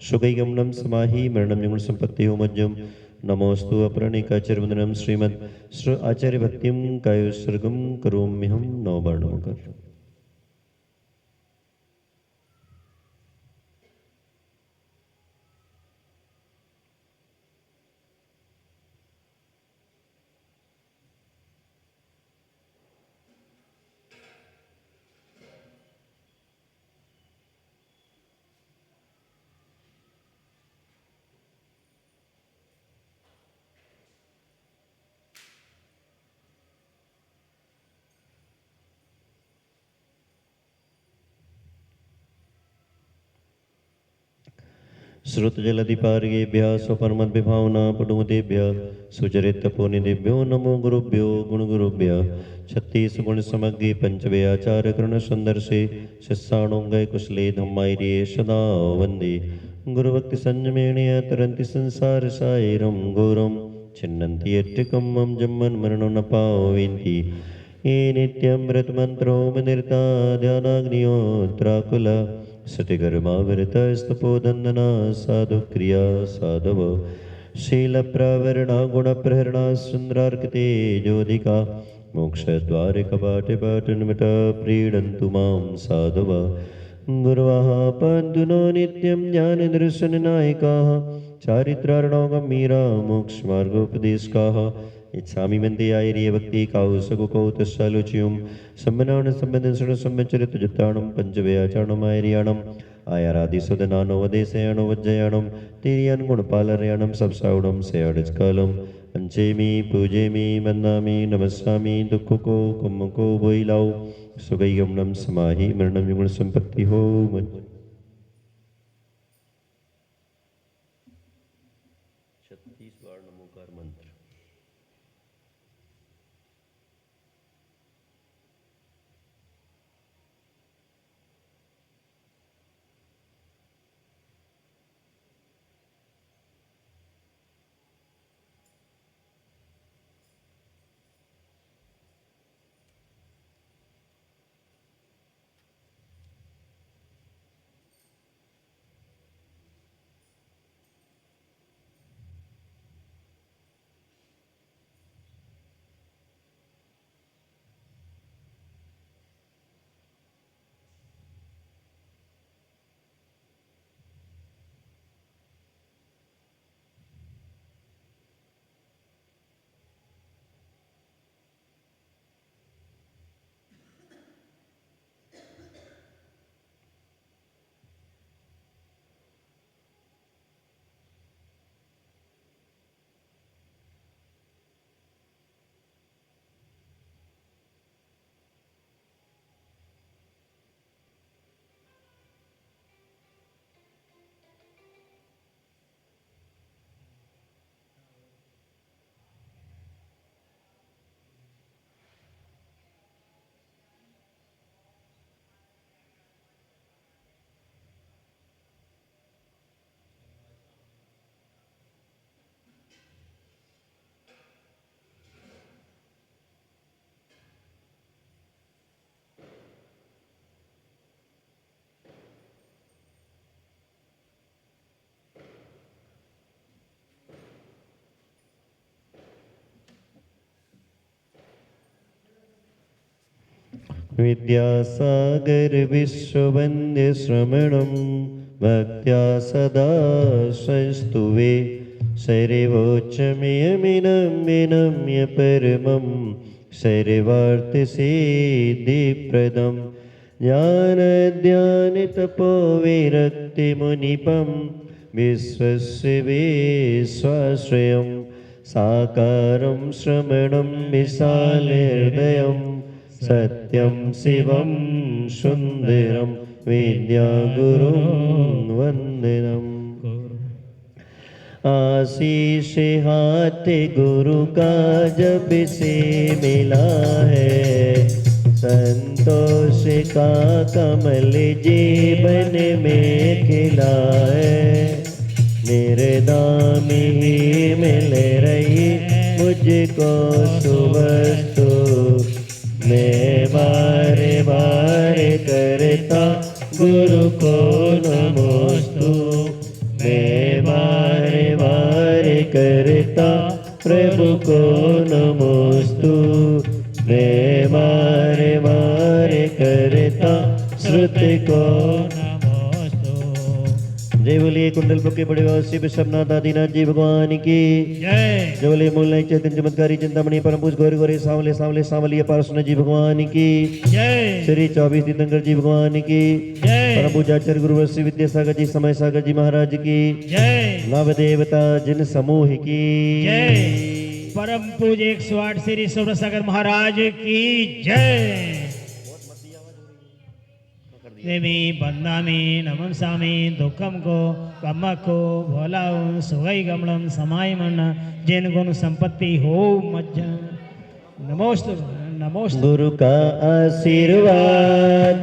सुगैगमनं समाहि मरणं युगुण संपत्तियो मज्जम नमोस्तु अपरणिकाचरवंदनम श्रीमद श्र आचार्य भक्तिम कायोत्सर्गम करोम्यहम नववर्णमकर। श्रुतजलधिपार्येभ्यः स्वपरमद्विभावना पटुमतेभ्यः सुचरितपोनिदेभ्यो नमो गुरुभ्यो गुणगुरुभ्यः छत्तीसगुणसमग्रे पंचव्याचारकरणसन्दर्शे शिस्साणोऽङ्गै कुशले धम्मायिरे सदा वन्दे गुरुभक्तिसंयमेण तरन्ति संसारसायरं घोरं छिन्नन्ति यट्टिकं मम जन्मन्मरणं न पावयन्ति ये नित्यमृतमन्त्रो मनिर्ता ध्यानाग्निहोत्राकुल सतिगर्मावृतस्तपोदन्दना साधुक्रिया साधव शीलप्रवरणा गुणप्रहरणा सुन्दरार्कते ज्योतिका मोक्षद्वारिकपाटिपाटन्मठ प्रीडन्तु मां साधव गुरवः पन्तु नो नित्यं ज्ञानदर्शननायकाः चारित्रार्णवगम्भीरा मोक्षमार्गोपदेशकाः इच्छामि मन्दिरायिरे भक्ति काउसगुकौ तस्सालोच्यं सम्मनान सम्बन्धन सम्मचरित जुत्ताणं पंचव्याचारणमायरियाणं आयारादिसुदनानोवदेशयाणो वज्जयाणं तिरियन गुणपालरयाणं सबसावणं सेयाडजकालं पंचेमि पूजेमि वन्दामि नमस्सामि दुःखको कुम्मको बोइलाओ सुगैगमनं समाहि मरणं युगुण संपत्ति हो मज्ज 36 बार नमोकार मंत्र। विद्यासागर विश्ववन्द्य श्रमणं भक्त्या सदा संस्तुवे शैरवोच्चमयमिनं विनम्य परमं शैरवार्थसिद्धिप्रदं ज्ञानध्यानतपोविरक्तिमुनिपं विश्वस्य विश्वाश्रयं साकारं श्रमणं विशालहृदयं सत्यं शिवं सुन्दरं विद्यागुरुं वन्दनम्। आशीष हाथ गुरु का जब से मिला है, संतोष का कमल जीवन में खिला है। निर्दाम ही मिल रही मुझको सुवस्तु, मैं बार बार करता गुरु को नमोस्तु। मैं वारे वारे करता प्रभु को नमोस्तु। मैं वारे वारे करता श्रुति को नमोस्तु। जय बोलिए कुंडलपुर के बड़े वासी विश्वनाथ आदिनाथ जी भगवान की जय। जय बोलिए मूल चैतन्य चमत्कारी चिंतामणि परम पूज गौरी गौरी सांवले सांवले सांवलिया पार्श्वनाथ जी भगवान की जय। श्री 24 तीर्थंकर जी भगवान की जय। परम पूजाचार्य गुरु श्री विद्यासागर जी समय सागर जी महाराज की जय। नव देवता जिन समूह की जय। परम पूज्य 108 श्री सूरसागर महाराज की जय। देवी बंदामी नमंसामी दुखम को कम्म को भोलाऊ सुगई गमलम समाय मन जैन गुण संपत्ति हो मज्ज नमोस्तु नमोस्तु। गुरु का आशीर्वाद,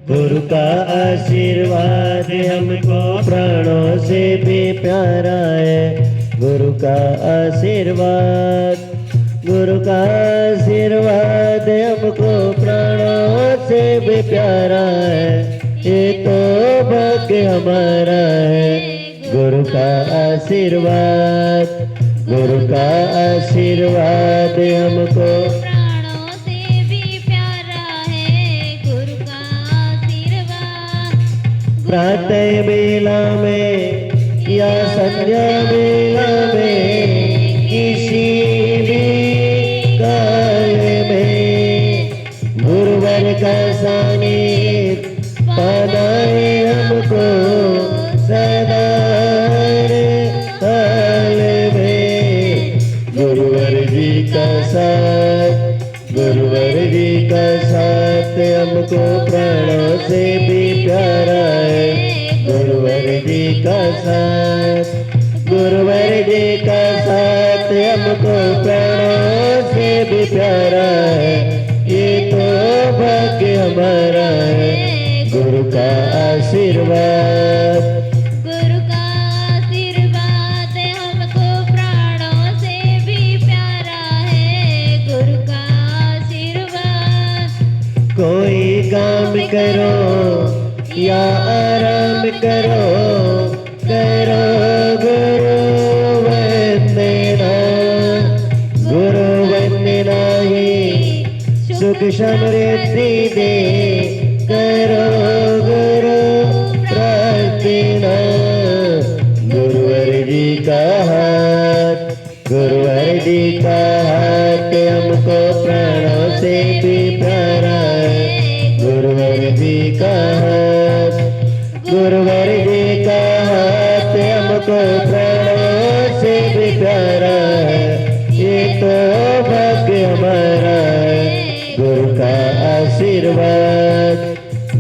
गुरु का आशीर्वाद हमको प्राणों से भी प्यारा है। गुरु का आशीर्वाद, गुरु का आशीर्वाद हमको प्राणों से भी प्यारा है। ये तो भाग्य हमारा है। गुरु का आशीर्वाद, गुरु का आशीर्वाद हमको प्राणों से भी प्यारा है। गुरु का आशीर्वाद। प्रातः बेला में या संध्या बेला में किसी भी काल में गुरुवर का सानिध्य पाना है हमको सदा हर हाल में। गुरुवर जी का साथ, गुरुवर जी का साथ हमको प्राणों से भी प्यारा है। गुरुवर जी का साथ, गुरुवर जी का साथ हमको प्राणों से भी प्यारा है। ये तो भाग्य हमारा है। गुरु का आशीर्वाद, गुरु का आशीर्वाद हमको प्राणों से भी प्यारा है। गुरु का आशीर्वाद। कोई काम करो या आराम करो, करो गुरु वंदना। गुरु वंदना ही सुख समृद्धि दे। करो गुरु प्रार्थना। गुरुवर जी का हाथ, गुरुवर जी का हाथ हमको प्राणों से भी प्यारा है। गुरुवर जी का हाथ, गुरुवर जी का हाथ हमको प्राणों से भी प्यारा है। ये तो भाग्य हमारा है। गुरु का आशीर्वाद,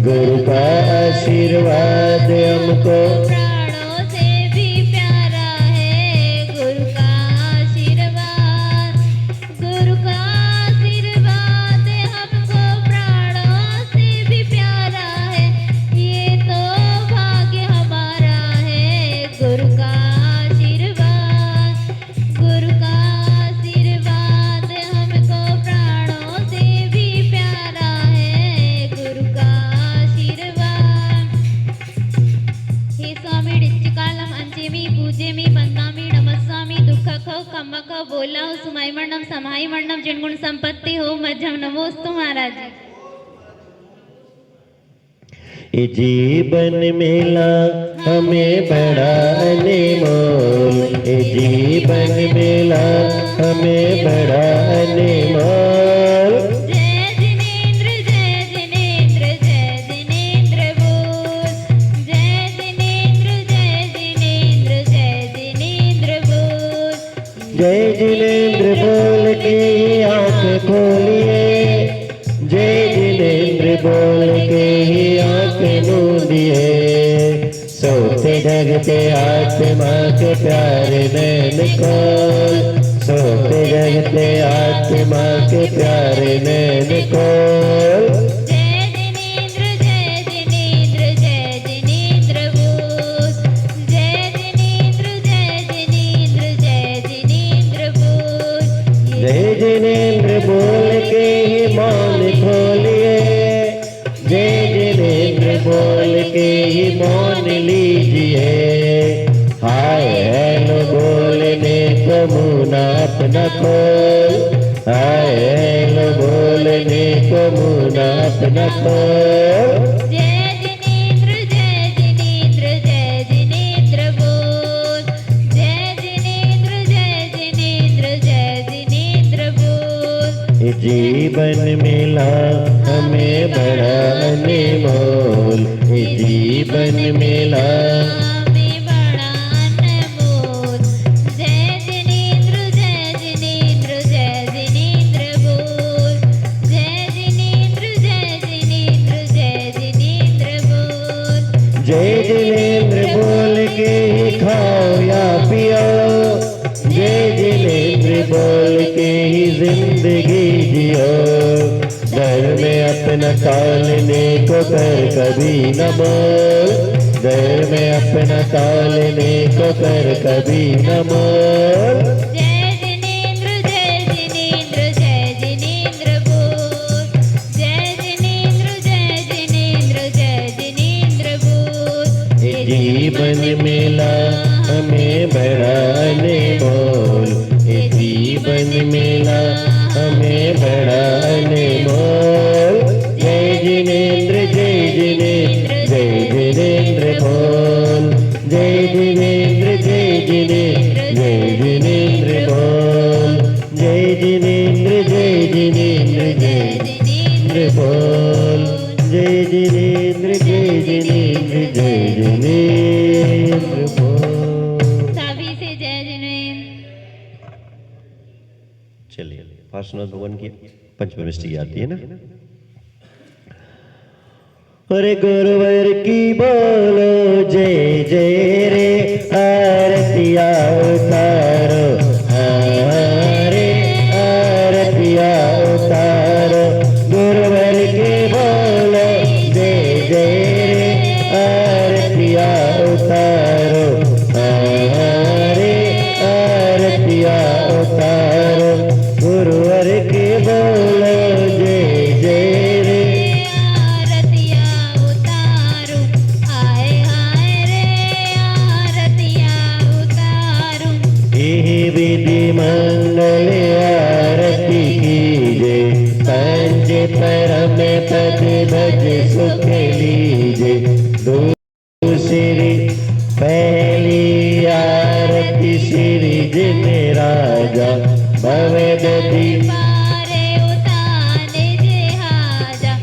गुरु का आशीर्वाद हमको प्राणों से भी प्यारा है। गुरु का आशीर्वाद। गुरु का आशीर्वाद हमको प्राणों से भी प्यारा है। ये तो भाग्य हमारा है। गुरु का आशीर्वाद। गुरु का आशीर्वाद हमको प्राणों से भी प्यारा है। गुरु का आशीर्वाद। हे स्वामी डिच्चिकालम अंचेमी पूजेमी बंदामी नमस्वामी दुःखखो कम्मखो बोला हो सुमाई मण्डम समाई मण्डम जिनगुण संपत्ति हो मध्यम नमोस्तु महाराज। ये जीवन मिला हमें बड़ा अनमोल। ये जीवन मिला हमें बड़ा अनमोल। जय जिनेंद्र जय जिनेंद्र जय जिनेंद्र बोल। जय जिनेंद्र जय जिनेंद्र जय जिनेंद्र बोल। जय जिनेंद्र बोल के ही आंख खोलिए। जय जिनेंद्र बोल के ही आंख मूंदिए। सोते जगते आत्मा के प्यारे नैन खोल। सोते जगते आत्मा के प्यारे नैन खोल। जय जिनेंद्र जय जिनेंद्र जय जिनेंद्र बोल। जय जिनेंद्र जय जिनेंद्र जय जिनेंद्र बोल। जय जिनेंद्र बोल के ही मौन खोलिए। जय जिनेंद्र बोल के ही मौन लीजिए। हाय हेलो बोलने को मुंह ना अपना खोल, हाय हेलो बोलने को मुंह ना अपना खोल। जय जिनेंद्र जय जिनेंद्र जय जिनेंद्र बोल, जय जिनेंद्र जय जिनेंद्र जय जिनेंद्र बोल। जीवन मिला हमें बड़ा अनमोल, जीवन मिला हमें बड़ा अनमोल। जय जिनेंद्र जय जिनेंद्र जय जिनेंद्र बोल, जय जिनेंद्र जय जिनेंद्र जय जिनेंद्र बोल। जय जिनेंद्र बोल के ही खाओ या पियो, जय जिनेंद्र बोल के ही जिंदगी जियो। घर में अपना टालने को कर कभी न बोल, घर में अपना टालने को कर कभी न बोल। जय जिनेंद्र जय जिनेंद्र जय जिनेंद्र बोल, जय जिनेंद्र जय जिनेंद्र जय जिनेंद्र बोल। जीवन मिला हमें बड़ा अनमोल, जीवन मिला हमें बड़ा अनमोल। जय जिनेंद्र जय जिनेंद्र जय जिनेंद्र बोल, जय जिनेंद्र जय जिनेंद्र जय जिनेंद्र बोल, जय जिनेंद्र जय जिनेंद्र जय जिनेंद्र बोल, जय जिनेंद्र जय जिनेंद्र जय जिनेंद्र बोल। सभी से जय जिनेंद्र। चलिए पार्श्वनाथ भगवान की पंचमृष्टि की आती है ना। अरे गुरुवर की बोलो जय जय रे, आरतिया उतारो, रे आरतिया उतारो। गुरुवर की बोलो जय जय रे, आरतिया उतारो, रे आरतिया उतारो। गुरुवर की बोलो जय जय रे, आरतिया उतारू, आए हाय रे आरतिया उतारू। यही विधि मंगल आरती कीजे, पंच परम पद भज सुख लीजे। दूसरी पहली आरती श्री जिन राजा, भवदधि पारे उतारे जे हाजा।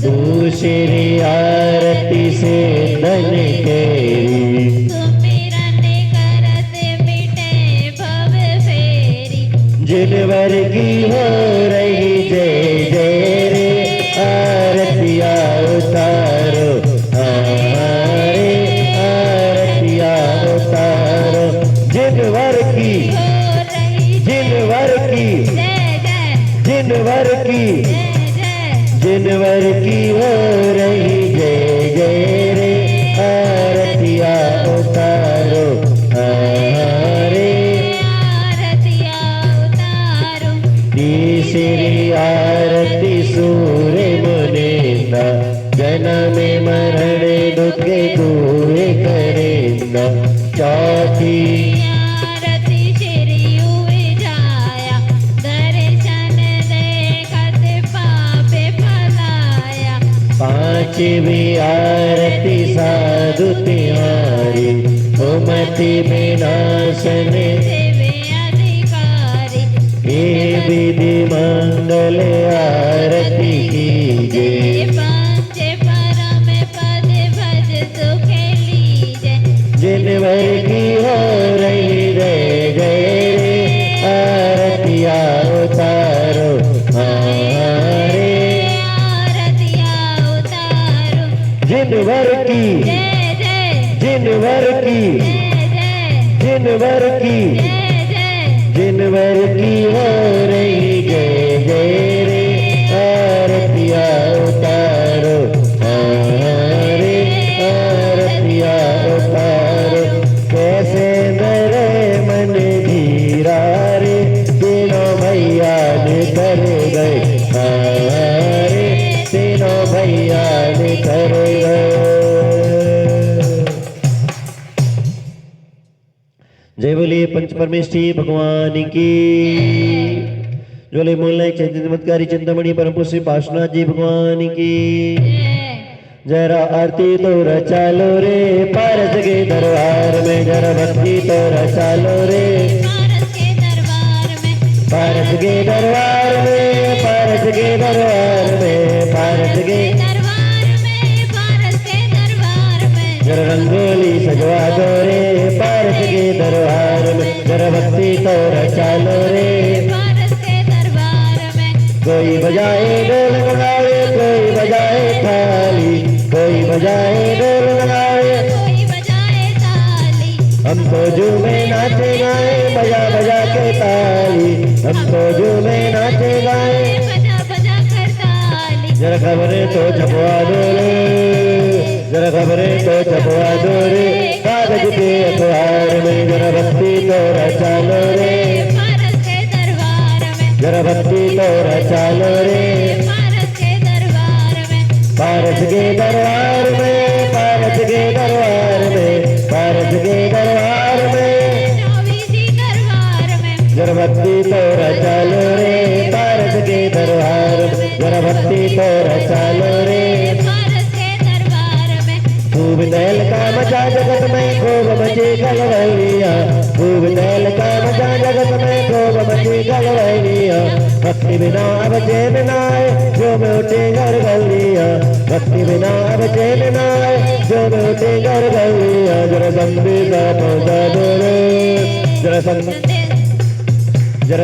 दूसरी आरती से धन केरी, सुमिरन करत मिटे भव फेरी। जिनवर की हो रही जय जय रे, आरतिया उतारो, रे आरतिया उतारो। जिनवर की, हो रही जिनवर की, जय जय जिनवर की, जय जय। जिनवर की हो रही जय जय रे, आरतिया उतारो, रे आरतिया उतारू। तीसरी आरती सूर्य मुनिंदा, जन्म मरण दुख दूर करेंदा। चौथी आरती श्री उजाया, दर्शन देखत पापे फलाया। पांचवी आरती साधु तिहारी, सुमति विनाशन सेवे अधिकारी। ये विधि मंगल आरती कीजे। पंच परम पद भज सुख लीजे। जिनवर की हो रही जय जय रे, आरतिया उतारो, रे आरतिया उतारू। जिनवर की, जय जय जिनवर की, जय जय जिनवर की, जय जय। जिनवर की हो रही जय जय रे, आरतिया उतारो, रे आरतिया उतारो। कैसे मेरे मन धीरा रे, तीनों भैया ने कर गए, रे तीनों भैया ने कर गए। जय बोलिए पंच परमेष्ठी भगवान की। जय बोलिए मूलनायक चमत्कारी चिंतामणि परम पुष्य पार्श्वनाथ जी भगवान की। जरा आरती तो रचालो रे पारस के दरबार में, जरा भक्ति तो रचालो रे पारस के दरबार में, पारस के दरबार में, पारस के दरबार में, पारस के दरबार में, पारस के दरबार में, जरा रंगोली सजवा दो रे पारस के दरबार में, जरा भक्ति तो रचालो रे पारस के दरबार में, कोई बजाए ढोल लगाए, कोई बजाए थाली, कोई बजाए ढोल लगाए, कोई बजाए ताली, हमको झूमे नाचे गाए बजा बजा के ताली, हमको झूमे नाचे गाए। बजा बजा कर ताली, जरा खबरें तो छपवा दो रे, जरा खबरें तो छपवा दो रे कागज के अखबार में, जरा भक्ति तो रचालो रे पारस के दरबार में, जरा भक्ति तो रचालो रे पारस के दरबार में, पारस के दरबार में, पारस के दरबार में, पारस के दरबार में, चौबीस जी दरबार में, जरा भक्ति तो रचालो रे पारस के दरबार में, जरा भक्ति तो रचालो रे। पारस के दरबार में, खूब दहल का मचा जगत में खूब मची गलवैया, खूब दहल का मचा जगत में खूब मची गलवैया, भक्ति बिना अब चैन न आए जो में उठे घर गलिया, भक्ति बिना अब चैन न आए जो में उठे घर गलिया। जरा संदेशा पहुंचा दो रे, जरा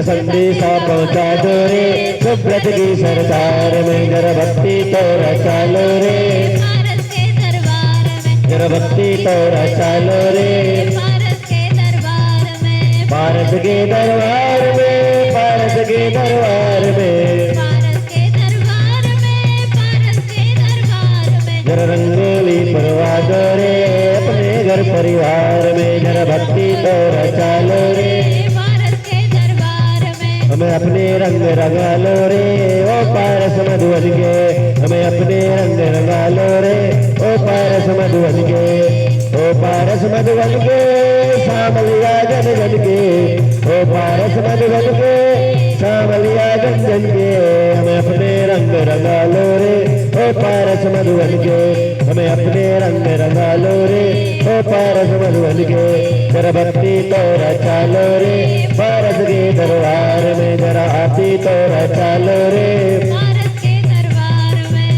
संदेशा पहुंचा दो रे सुब्रत की सरकार में, जरा भक्ति तो रचालो रे पारस के दरबार में, जरा भक्ति तो रचालो रे पारस के दरबार में, पारस के दरबार में, पारस के दरबार में, पारस के दरबार में, पारस के दरबार में, जरा रंगोली परवा दो रे अपने घर परिवार में, जरा भक्ति तो रचालो रे पारस के दरबार में, हमें अपने रंग रंगा लो रे ओ पारस मधुवन के, हमें अपने रंग रंगा लो रे ओ पारस मधुवन के, ओ पारस मधुवन के सामलिया जन जन के, ओ पारस मधुवन के सामलिया जन जन के, हमें अपने रंग रंगा लो रे ओ पारस मधुवन के, हमें अपने रंग रंगा लो रे ओ पारस मधुवन के, जरा भक्ति तो रचा लो रे पारस के दरबार में, जरा आरती तो रचा लो रे पारस के दरबार में,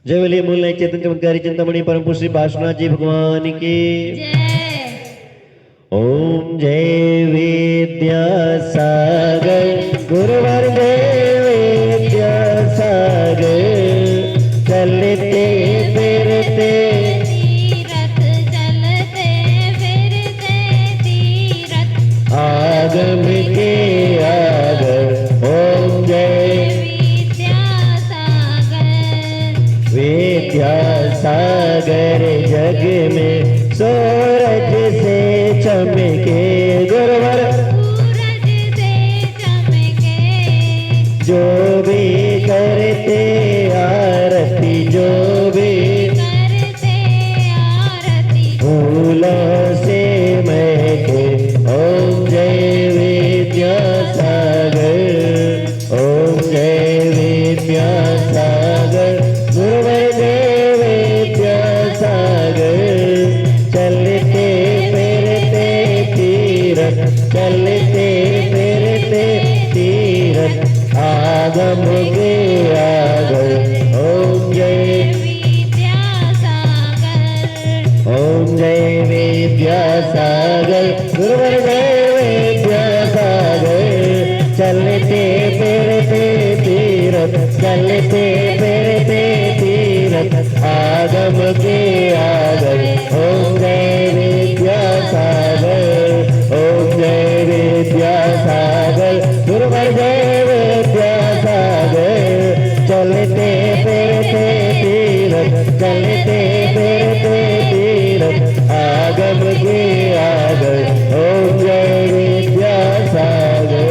जय बोलिए मूलनायक चेतन चमत्कारी चिंतामणि परम पुरुष श्री पार्श्वनाथ जी भगवान की। जय ओम जय विद्यासागर गुरुवर जय विद्यासागर, चलते फिरते तीरथ चलते फिरते तीरथ, आगम के आगर, ओम जय विद्यासागर, विद्यासागर जग में सूरज से चमके गुरुवर, सूरज से चमके, जो भी करते आरती, जो भी करते आरती, फूलों से महके, ओम जय विद्यासागर, ओम जय विद्यासागर, गुरुवर जय विद्यासागर, चलते फिरते तीरथ, चलते फिरते तीरथ, आगम के आगर, ओम जय विद्यासागर, ओम जय विद्यासागर, गुरुवर जय विद्यासागर, चलते फिरते तीरथ, चलते फिरते तीरथ, आगम के आगर, ओम जय विद्यासागर, ओम जय विद्यासागर, गुरुवर जय विद्यासागर, चलते फिरते तीरथ, चलते फिरते तीरथ, आगम के आगर, ओम जय विद्यासागर।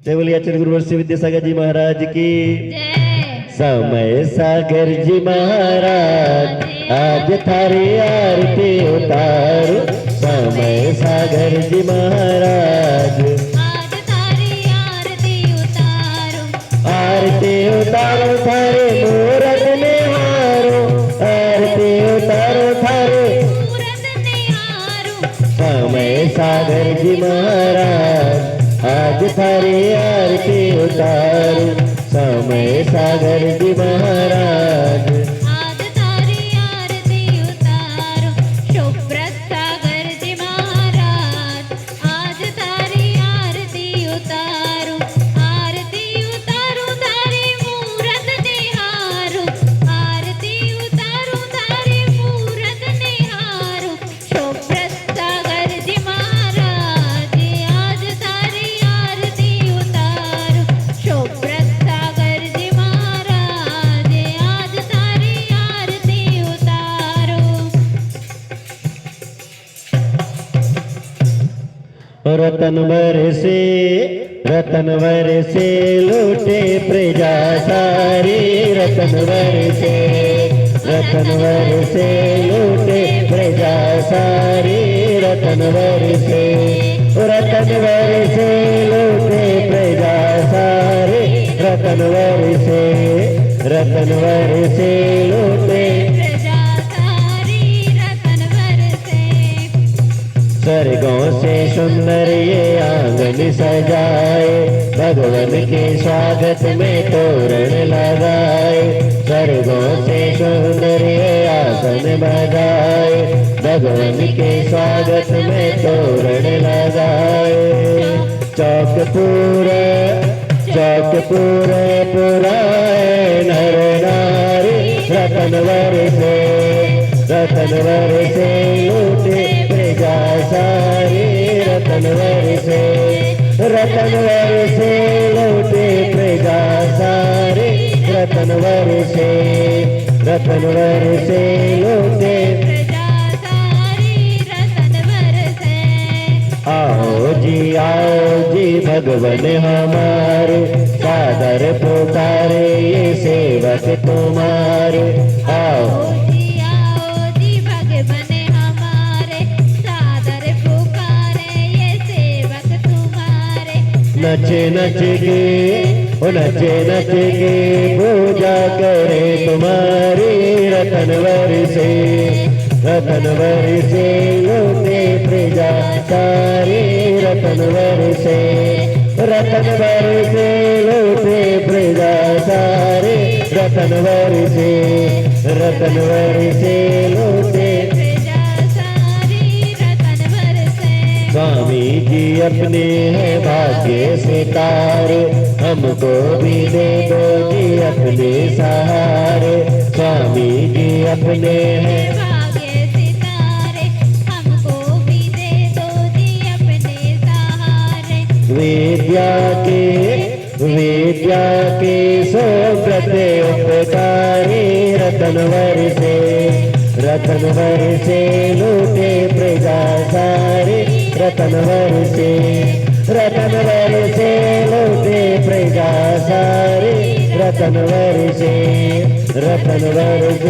जय बोलिए आचार्य गुरुवर श्री विद्यासागर जी महाराज की। जय समय सागर जी महाराज आज थारी आरती उतारो। समय सागर जी महाराज आज तारी आरती उतारो। आरती उतारो थारे मूरत निहारो। आरती उतारो थारे मूरत निहारो। समय सागर जी महाराज आज थारी आरती उतारो। समय सागर जी महाराज आज तारी आरती उतारो। शुभ्रत सागर जी महाराज आज तारी आरती उतारो। आरती उतारो तारी मूरत निहारो। आरती उतारो तारी मूरत निहारो। शुभ्रत सागर जी महाराज आज तारी आरती उतारो। शुभ्रत सागर जी महाराज आज तारी आरती उतारो। रतन बरसे लूटे प्रजा सारी। रतन बरसे लूटे प्रजा सारी। रतन बरसे लूटे प्रजा सारी। रतन बरसे लूटे प्रजा सारी रतन बरसे। स्वर्गों से सुंदर ये आंगन सजाए। भगवान के स्वागत में तोरण लगाए। स्वर्गों से सुंदर ये आसन बजाए। भगवान के स्वागत में तोरण लगाए। चौक पूरे पुराए नर नारी। रतन बरसे लूटे प्रजा सारी। रतन बरसे लूटे प्रजा सारी। रतन बरसे लूटे प्रजा सारी रतन बरसे। आओ जी भगवन हमारे सादर पुकारे ये सेवक तुम्हारे। आओ आओ जी भगवन हमारे सादर पुकारे ये सेवक तुम्हारे। नचे नच के पूजा करे तुम्हारी। रतन बरसे लूटे प्रजा सारी। रतन बरसे लूटे प्रजा सारी। रतन बरसे लूटे प्रजा सारी रतन बरसे। स्वामी जी अपने हैं भाग्य सितारे। हमको भी दे दो जी अपने सहारे। स्वामी जी अपने हैं भाग्य सितारे हमको भी दे दो जी अपने सहारे। विद्या के सोव्रत उपकारी। रतन बरसे लूटे प्रजा सारी। रतन बरसे लूटे प्रजा सारी। रतन बरसे लूटे रतन बरसे।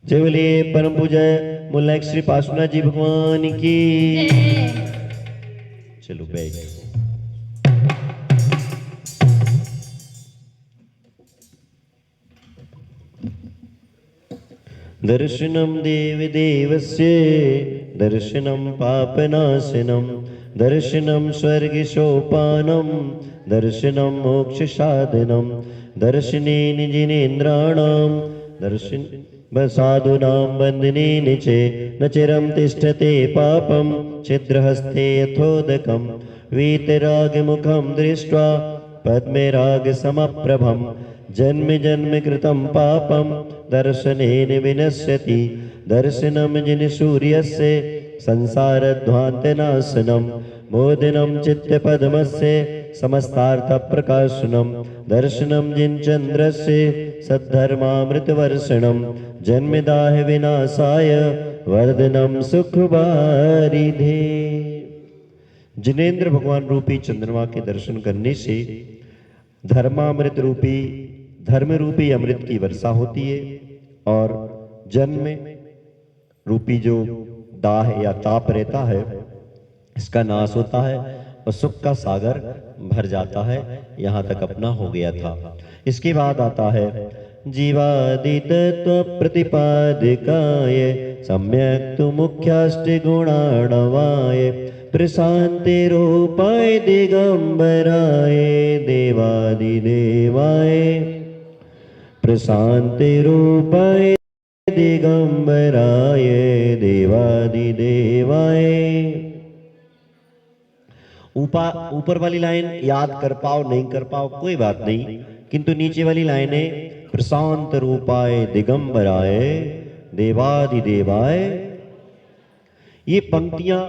जय बोलिए परम पूज्य मुल्ला श्री पार्श्वनाथ जी भगवान की। जय। चलो बैठ। दर्शनम देवदेवस्य दर्शनम पापनाशनम। दर्शनम स्वर्गसोपानम। दर्शनम मोक्षसाधनम। दर्शनेन जिनेन्द्राणां दर्शन साधूनां वन्दनेन च न चिरं तिष्ठते पापं। छिद्रहस्ते यथोदकं वीतरागमुखं दृष्ट्वा पद्मरागसमप्रभं। जन्म जन्म कृतं पापं दर्शनेन विनश्यति। दर्शनं जिनसूर्यस्य संसारध्वान्तनाशनं। मोदनं चित्तपद्मस्य समस्तार्थप्रकाशनं। दर्शनं जिनचन्द्रस्य सद्धर्मामृतवर्षणं। जन्मदाह विनाशाय वर्धनं सुखवारिधे। जिनेंद्र भगवान रूपी चंद्रमा के दर्शन करने से धर्मामृत रूपी धर्म रूपी अमृत की वर्षा होती है और जन्म रूपी जो दाह या ताप रहता है इसका नाश होता है और सुख का सागर भर जाता है। यहाँ तक अपना हो गया था। इसके बाद आता है जीवादि तत्व प्रतिपादिकाय सम्यक तु मुख्याष्ट गुणाणवाय प्रशांति रूपाय दिगंबराय देवादिदेवाय प्रशांति रूपाय दिगंबराय देवादिदेवाय। ऊपर वाली लाइन याद कर पाओ नहीं कर पाओ कोई बात नहीं, किंतु नीचे वाली लाइन है प्रशांत रूपाय दिगंबराय देवादिदेवाय। ये पंक्तियां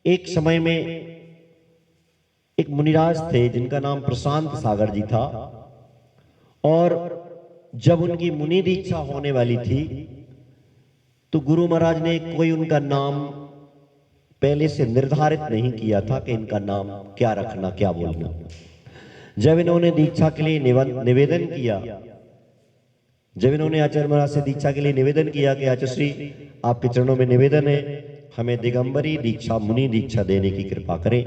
एक समय में एक मुनिराज थे जिनका नाम प्रशांत सागर जी था, और जब उनकी मुनि दीक्षा होने वाली थी तो गुरु महाराज ने कोई उनका नाम पहले से निर्धारित नहीं किया था कि इनका नाम क्या रखना क्या बोलना। जब इन्होंने दीक्षा के लिए निवेदन किया, जब इन्होंने आचार्य महाराज से दीक्षा के लिए निवेदन किया कि आचार्य श्री आपके चरणों में निवेदन है हमें दिगंबरी दीक्षा मुनि दीक्षा देने की कृपा करें,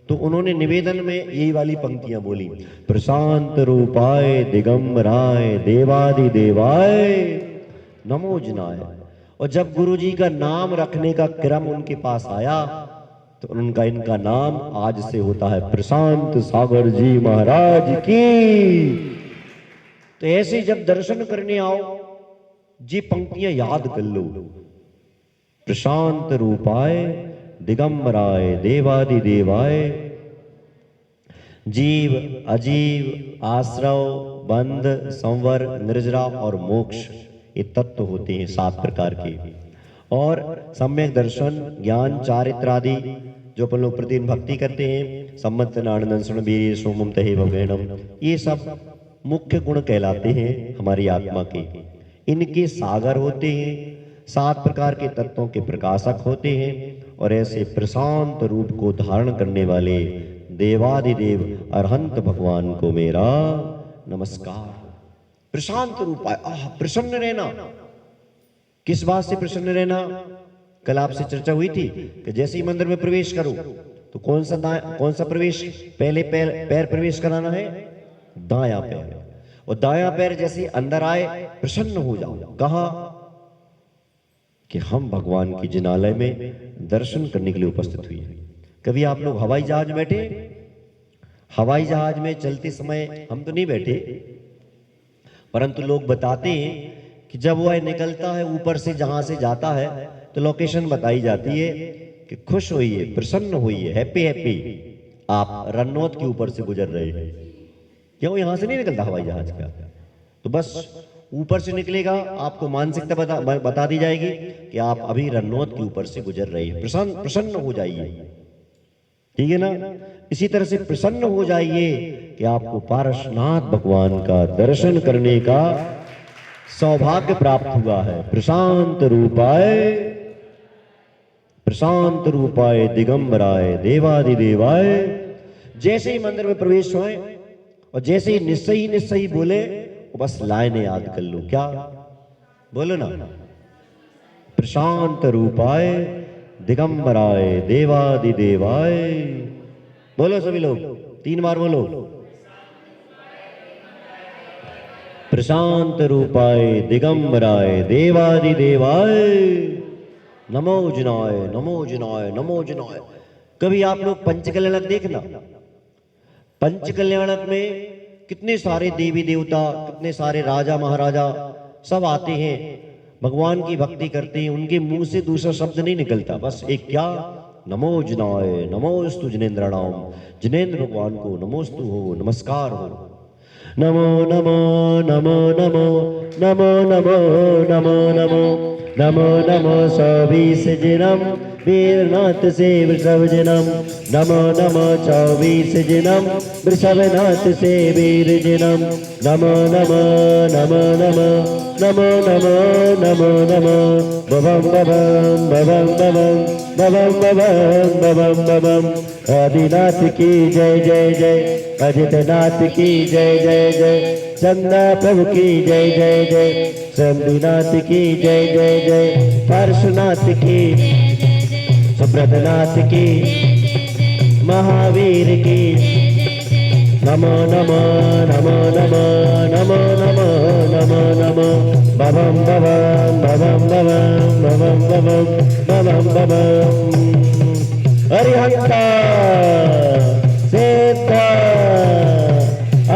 तो उन्होंने निवेदन में यही वाली पंक्तियां बोली प्रशांत रूपाय दिगंबराय देवादिदेवाय नमो जिनाय। और जब गुरु जी का नाम रखने का क्रम उनके पास आया तो उनका इनका नाम आज से होता है प्रशांत सागर जी महाराज की। तो ऐसे जब दर्शन करने आओ जी पंक्तियां याद कर लो, प्रशांत रूपाय दिगंबराय देवादिदेवाय। जीव अजीव आश्रव बंध संवर निर्जरा और मोक्ष ये तत्व होते हैं 7 प्रकार के, और सम्यक दर्शन ज्ञान चारित्र आदि जो अपन लोग प्रतिदिन भक्ति करते हैं सम्मत आनंद शरण वीर सोमम तहे भगैणम, ये सब मुख्य गुण कहलाते हैं हमारी आत्मा के। इनके सागर होते हैं, 7 प्रकार के तत्वों के प्रकाशक होते हैं, और ऐसे प्रशांत रूप को धारण करने वाले देवादिदेव अरहंत भगवान को मेरा नमस्कार। प्रशांत रूप आए, प्रसन्न रहना। किस बात से प्रसन्न रहना? कल आपसे चर्चा हुई थी कि जैसे ही मंदिर में प्रवेश करो तो कौन सा प्रवेश पहले पैर प्रवेश कराना है? दायां पैर। और दायां पैर जैसे अंदर आए प्रसन्न हो जाओ। कहा कि हम भगवान की जिनालय में दर्शन करने के लिए उपस्थित हुए हैं। कभी आप लोग हवाई जहाज में बैठे? हवाई जहाज में चलते समय हम तो नहीं बैठे, परंतु लोग बताते हैं कि जब वह निकलता है ऊपर से जहां से जाता है तो लोकेशन बताई जाती है कि खुश होइए, प्रसन्न होइए, हैप्पी हैप्पी, आप रन्नौत के ऊपर से गुजर रहे हैं। क्यों? यहां से नहीं निकलता हवाई जहाज का, तो बस ऊपर से निकलेगा, आपको मानसिकता बता दी जाएगी कि आप अभी रन्नौत के ऊपर से गुजर रहे हैं। प्रसन्न हो जाइए, ठीक है ना? इसी तरह से प्रसन्न हो जाइए कि आपको पारसनाथ भगवान का दर्शन करने का सौभाग्य प्राप्त हुआ है। प्रशांत रूपाय दिगंबराय देवादिदेवाय। जैसे ही मंदिर में प्रवेश हुए और जैसे ही निश्चयी बोले, बस लाइनें याद कर लो। क्या बोलो ना? प्रशांत रूपाय दिगंबराय देवादिदेवाय। बोलो सभी लोग 3 बार बोलो। प्रशांत रूपाय दिगंबराय देवादिदेवाय नमो जिनाय नमो जिनाय नमो जिनाय। कभी आप लोग पंचकल्याणक देखना, पंचकल्याणक में कितने सारे देवी देवता, कितने सारे राजा महाराजा सब आते हैं, भगवान की भक्ति करते हैं। उनके मुंह से दूसरा शब्द नहीं निकलता, बस एक क्या? नमो जिनाय नमोस्तु जिनेन्द्राणाम। जिनेन्द्र भगवान को नमोस्तु हो, नमस्कार हो। नमो नमो नमो नमो नमो नमो नमो नमो नमो नमो सभी जिनम वीरनाथ से वृषभ जिनम नमो नमो 24 जिनम वृषभनाथ से वीर जिनम नमो नमो नमो नमो नमो नमो नमो नमो बबम बबम बबम बबम बबम बबम बबम बबम आदिनाथ की जय जय जय अजितनाथ की जय जय जय चंदा प्रभु की जय जय जय शंभुनाथ की जय जय जय पार्श्वनाथ की सुब्रतनाथ की महावीर की नमो नमो नमो नमो नमो नमो नमो नमो बबम बबम बबम बबम बबम बबम बबम बबम हरिहंता सेता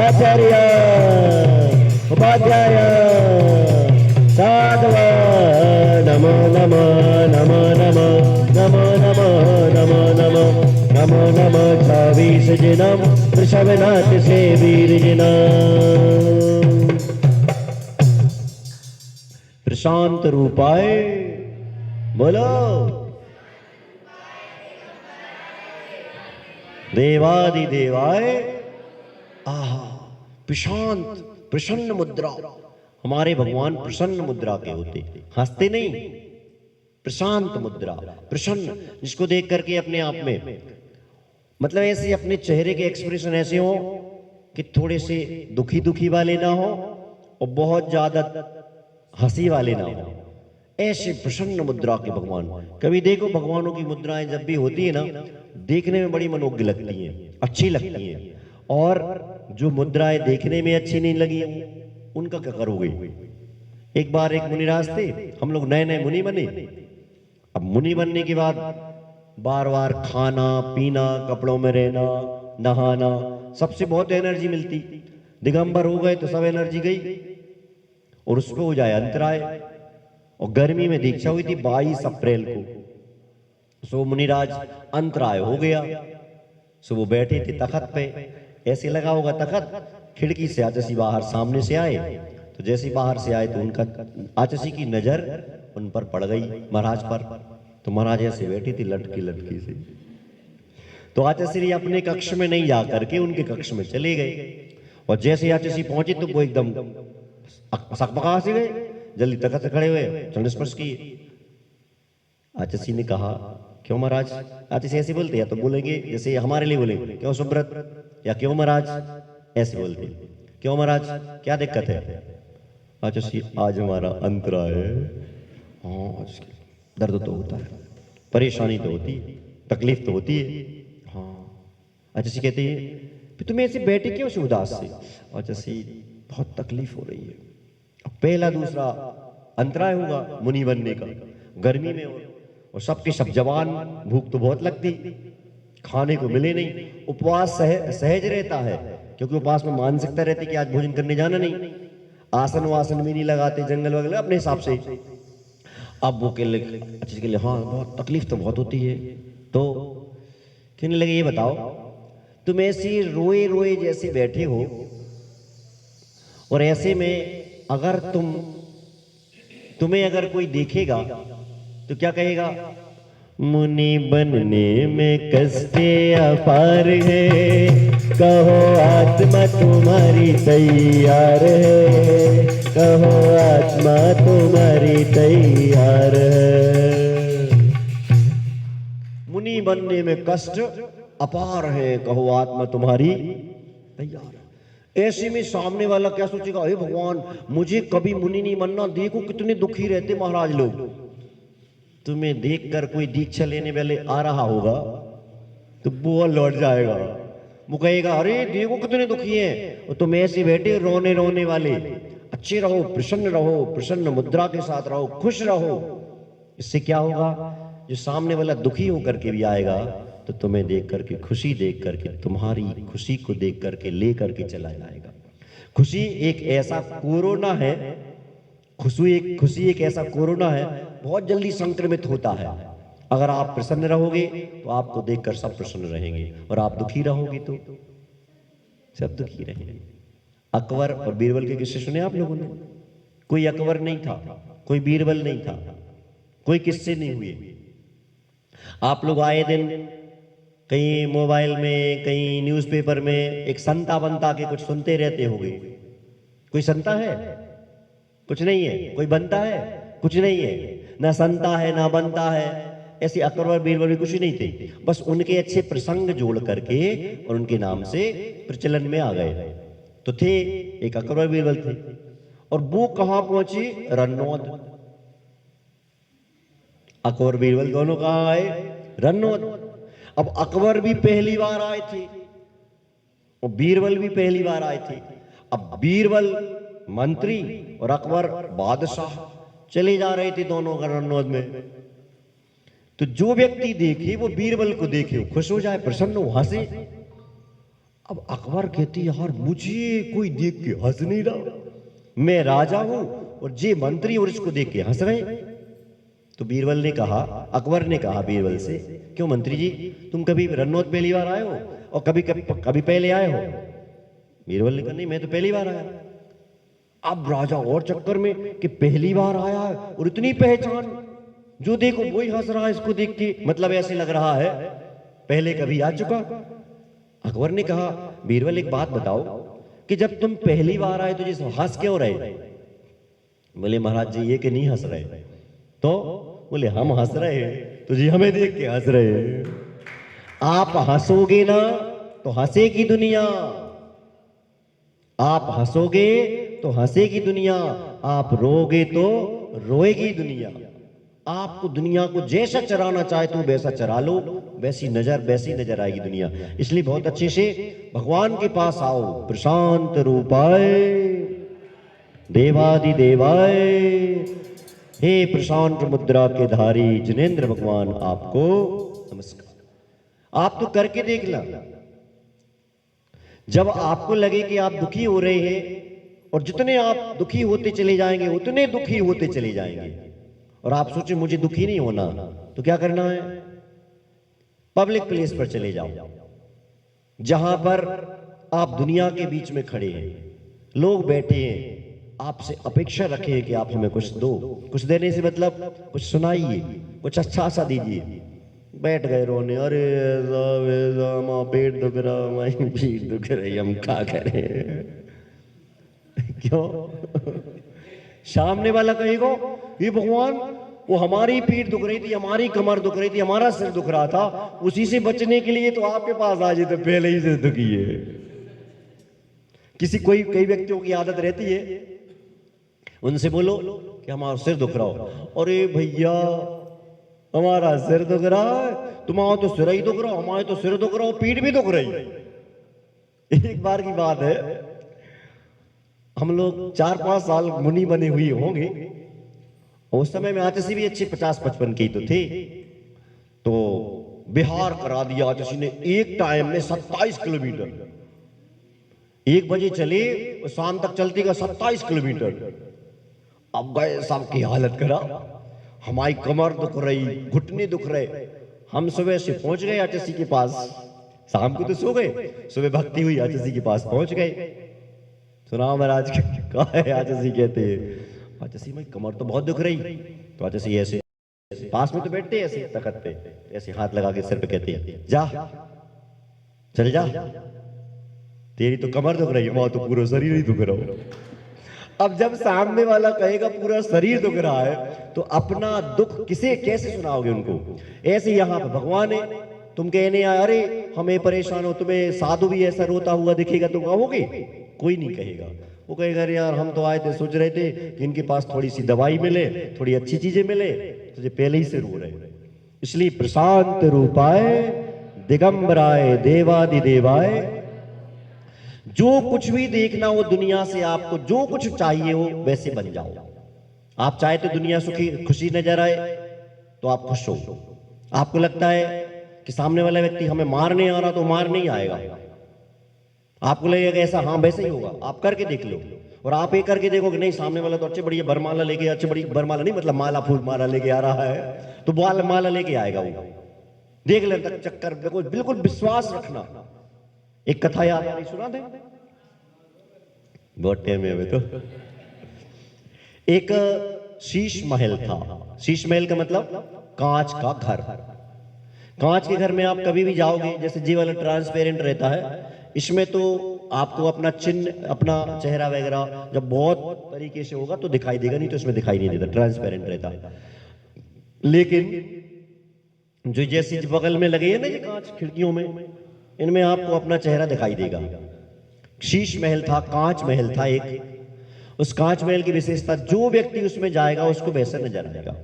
आचार्य उपाध्याय साधव नमो नमो नमो नमो नमो नमो नमो नमो नमो नमो 24 जिनम वृषभनाथ से वीर जिनम प्रशांत रूपाय बोलो देवादिदेवाय आहा प्रशांत प्रसन्न मुद्रा। हमारे भगवान प्रसन्न मुद्रा के होते, हंसते नहीं, प्रशांत मुद्रा, प्रसन्न, जिसको देख करके अपने आप में मतलब ऐसे अपने चेहरे के एक्सप्रेशन ऐसे हो कि थोड़े से दुखी दुखी वाले ना हो और बहुत ज्यादा हंसी वाले ना हो, ऐसे प्रसन्न मुद्रा के भगवान। कभी देखो भगवानों की मुद्राएं जब भी होती है ना, देखने में बड़ी मनोज्ञ लगती हैं, अच्छी लगती हैं। और जो मुद्राएं देखने में अच्छी नहीं लगी उनका क्या करोगे। एक बार एक मुनिराज थे, हम लोग नए नए मुनि बने। अब मुनि बनने के बाद बार बार खाना पीना, कपड़ों में रहना, नहाना, सबसे बहुत एनर्जी मिलती। दिगंबर हो गए तो सब एनर्जी गई और उस पर हो जाए अंतराय। और गर्मी में दीक्षा हुई थी 22 अप्रैल को, सो मुनिराज अंतराय हो गया। सो वो बैठे थे तखत पे, ऐसे लगा होगा तखत, खिड़की से आचसी बाहर सामने से आए। तो जैसे बाहर से आए तो उनका आचसी की नजर उन पर पड़ गई, महाराज पर। तो महाराज ऐसे बैठी थी लटकी लटकी से। तो आचसी अपने कक्ष में नहीं जा करके उनके कक्ष में चले गए। और जैसे आचसी पहुंचे तो वो एकदम सकपका से गए, जल्दी तखत से खड़े हुए, चरण स्पर्श किए। आचसी ने कहा क्यों महाराज। आचसी ऐसे बोलते या तो बोलेंगे जैसे हमारे लिए बोले क्यों सुब्रत, या क्यों महाराज, ऐसे बोलते क्यों महाराज, क्या दिक्कत है। आचसी आज हमारा अंतराय है। हाँ दर्द तो होता है, परेशानी तो होती है, तकलीफ तो होती है। हाँ आचसी कहते हैं तुम्हें ऐसे बैठे क्यों से उदास से। आचसी बहुत तकलीफ हो रही है, पहला दूसरा अंतराय होगा मुनि बनने का, गर्मी में और सबके सब जवान, भूख तो बहुत लगती, खाने को मिले नहीं। उपवास सहज रहता है क्योंकि उपवास में मानसिकता रहती कि आज भोजन करने जाना नहीं। आसन वासन भी नहीं लगाते, जंगल वगैरह अपने हिसाब से। अब वो के लिए हाँ बहुत तकलीफ तो बहुत होती है। तो कहने लगे ये बताओ तुम ऐसे रोए रोए जैसे बैठे हो और ऐसे में अगर तुम्हें अगर कोई देखेगा तो क्या कहेगा। मुनि बनने में कष्टे अपार है, कहो आत्मा तुम्हारी तैयार है, कहो आत्मा तुम्हारी तैयार है। मुनि बनने में कष्ट अपार है, कहो आत्मा तुम्हारी तैयार है। ऐसे में सामने वाला क्या सोचेगा, हे भगवान मुझे कभी मुनि नहीं बनना, देखो कितने दुखी रहते महाराज लोग। तुम्हें देखकर कोई दीक्षा लेने वाले आ रहा होगा तो वो लौट जाएगा, वो कहेगा अरे देखो कितने दुखी हैं, और तुम ऐसे बैठे रोने रोने वाले। अच्छे रहो, प्रसन्न रहो, प्रसन्न मुद्रा के साथ रहो, खुश रहो। इससे क्या होगा, जो सामने वाला दुखी होकर के भी आएगा तो तुम्हें देख करके, खुशी देख करके, तुम्हारी खुशी को देख करके ले करके चला जाएगा। खुशी एक ऐसा कोरोना है, खुशी एक ऐसा कोरोना है, बहुत जल्दी संक्रमित होता है। अगर आप प्रसन्न रहोगे तो आपको देखकर सब प्रसन्न रहेंगे, और आप दुखी रहोगे तो सब दुखी रहेंगे। अकबर और बीरबल के किस्से सुने आप लोगों ने। कोई अकबर नहीं था, कोई बीरबल नहीं था, कोई किस्से नहीं हुए। आप लोग आए दिन कहीं मोबाइल में, कहीं न्यूज़पेपर में एक संता बनता के कुछ सुनते रहते होगे। कोई संता है? कुछ नहीं है। कोई बनता है? कुछ नहीं है। ना संता है ना बनता है। ऐसे अकबर बीरबल भी कुछ नहीं थे, बस उनके अच्छे प्रसंग जोड़ करके और उनके नाम से प्रचलन में आ गए। तो थे एक अकबर बीरबल थे, और वो कहां पहुंचे? रन्नौद। अकबर बीरबल दोनों कहां आए? रन्नौद। अब अकबर भी पहली बार आए थे और बीरबल भी पहली बार आए थे। अब बीरबल मंत्री और अकबर बादशाह चले जा रहे थे दोनों रन्नौद में। तो जो व्यक्ति देखे वो बीरबल को देखे खुश हो जाए, प्रसन्न हो, हंसे। अब अकबर कहती यार मुझे कोई देख के हंस नहीं रहा, मैं राजा हूं और जे मंत्री और इसको देख के हंस रहे। तो बीरबल ने कहा, अकबर ने कहा बीरबल से, क्यों मंत्री जी, तुम कभी रन्नौद पहली बार आए हो और कभी कभी कभी पहले आए हो? बीरबल ने कहा नहीं, मैं तो पहली बार आया। अब राजा और चक्कर में कि पहली बार आया है और इतनी पहचान, जो देखो वही हंस रहा है इसको देख के, मतलब ऐसे लग रहा है पहले कभी आ चुका। अकबर ने कहा बीरबल एक बात बताओ कि जब तुम पहली बार आए तो जिस हंस क्यों रहे? बोले महाराज जी ये कि नहीं हंस रहे। तो बोले हम हंस रहे हैं तो जी हमें देख के हंस रहे हैं। आप हंसोगे ना तो हंसेगी दुनिया, आप हंसोगे तो हंसेगी दुनिया, आप रोगे तो रोएगी दुनिया। आपको दुनिया को जैसा चराना चाहे तो वैसा चरा लो, वैसी नजर आएगी दुनिया। इसलिए बहुत अच्छे से भगवान के पास आओ। प्रशांत रूपाय देवादिदेवाय, हे प्रशांत मुद्रा के धारी जिनेंद्र भगवान आपको नमस्कार। आप तो करके देख ला। जब आपको लगे कि आप दुखी हो रहे हैं, और जितने आप दुखी होते चले जाएंगे उतने दुखी होते चले जाएंगे, और आप सोचे मुझे दुखी नहीं होना, तो क्या करना है? पब्लिक प्लेस पर चले जाओ, जहां पर आप दुनिया के बीच में खड़े हैं, लोग बैठे हैं, आपसे अपेक्षा रखे हैं कि आप हमें कुछ दो। कुछ देने से मतलब कुछ सुनाइए, कुछ अच्छा सा दीजिए। बैठ गए रोने, अरे माँ पेट दुख रहा, माँ पीठ दुख रही, हम क्या करें? क्यों? सामने वाला कहेगा ये भगवान वो हमारी पीठ दुख रही थी, हमारी कमर दुख रही थी, हमारा सिर दुख रहा था, उसी से बचने के लिए तो आपके पास आ जाए तो पहले ही से दुखी है। कई व्यक्तियों की आदत रहती है, उनसे बोलो कि हमारा सिर दुख रहा हो, अरे भैया हमारा सिर दुख रहा है, तुम्हारा तो सिर ही दुख रहा, हमारे तो सिर दुख रहा हो, पीठ भी दुख रही। एक बार की बात है, हम लोग 4-5 साल मुनि बने हुए होंगे, उस समय में आतिशी भी अच्छे 50-55 के ही तो थे। तो बिहार करा दिया आतिशी ने एक टाइम में 27 किलोमीटर। 1 बजे चले और शाम तक चलती का 27 किलोमीटर। अब गए, साहब की हालत करा, हमारी कमर दुख रही, घुटने दुख रहे। हम सुबह से पहुंच गए आतिशी के पास, शाम को तो सो गए, सुबह भक्ति हुई आतिशी के पास पहुंच गए। सुना महाराज क्या है? आतिशी कहते हैं आतिशी भाई कमर तो बहुत दुख रही। तो आतिशी ऐसे पास में तो बैठते ऐसे तखत पे, ऐसे हाथ लगा के सिर पे कहते हैं जा चल जा, तेरी तो कमर दुख रही है, वहां तो पूरा शरीर ही दुख रहा हो। अब जब सामने वाला कहेगा पूरा शरीर दुख रहा है, तो अपना दुख किसे कैसे सुनाओगे उनको? ऐसे यहाँ पर भगवान है, तुम कहने आए अरे हमें परेशान हो, तुम्हें साधु भी ऐसा रोता हुआ दिखेगा तो कहोगे? कोई नहीं कहेगा। वो कहेगा अरे यार हम तो आए थे, सोच रहे थे कि इनके पास थोड़ी सी दवाई मिले, थोड़ी अच्छी चीजें मिले, तुझे पहले ही से रो रहे। इसलिए प्रशांत रूपाय दिगंबराय देवादिदेवाय, जो कुछ भी देखना हो दुनिया से, आपको जो कुछ चाहिए हो वैसे बन जाओ। आप चाहे तो दुनिया सुखी खुशी नजर आए तो आप खुश हो। आपको लगता है कि सामने वाला व्यक्ति हमें मारने आ रहा तो मार नहीं आएगा, आपको लगेगा ऐसा हाँ वैसे ही होगा। आप करके देख लो, और आप ये करके देखो कि नहीं सामने वाला तो अच्छे बढ़िया बरमाला लेके, अच्छे बड़ी बरमाला नहीं मतलब माला फूल माला लेके आ रहा है, तो माला लेके आएगा वो। देख ले तक चक्कर, बिल्कुल विश्वास रखना। एक कथा याद आ रही, सुना दे, बहुत टाइम है तो। एक शीश महल था। शीश महल का मतलब कांच का घर। कांच के घर में आप कभी भी जाओगे, जैसे ये वाला ट्रांसपेरेंट रहता है, इसमें तो आपको अपना चिन्ह, अपना चेहरा वगैरह जब बहुत तरीके से होगा तो दिखाई देगा, नहीं तो इसमें दिखाई नहीं देता, ट्रांसपेरेंट रहता है। लेकिन जो जैसे बगल में लगे है ना ये कांच खिड़कियों में, इनमें आपको अपना चेहरा दिखाई देगा। शीश महल था, कांच महल था एक। उस कांच महल की विशेषता, जो व्यक्ति उसमें जाएगा उसको वैसा नजर आएगा।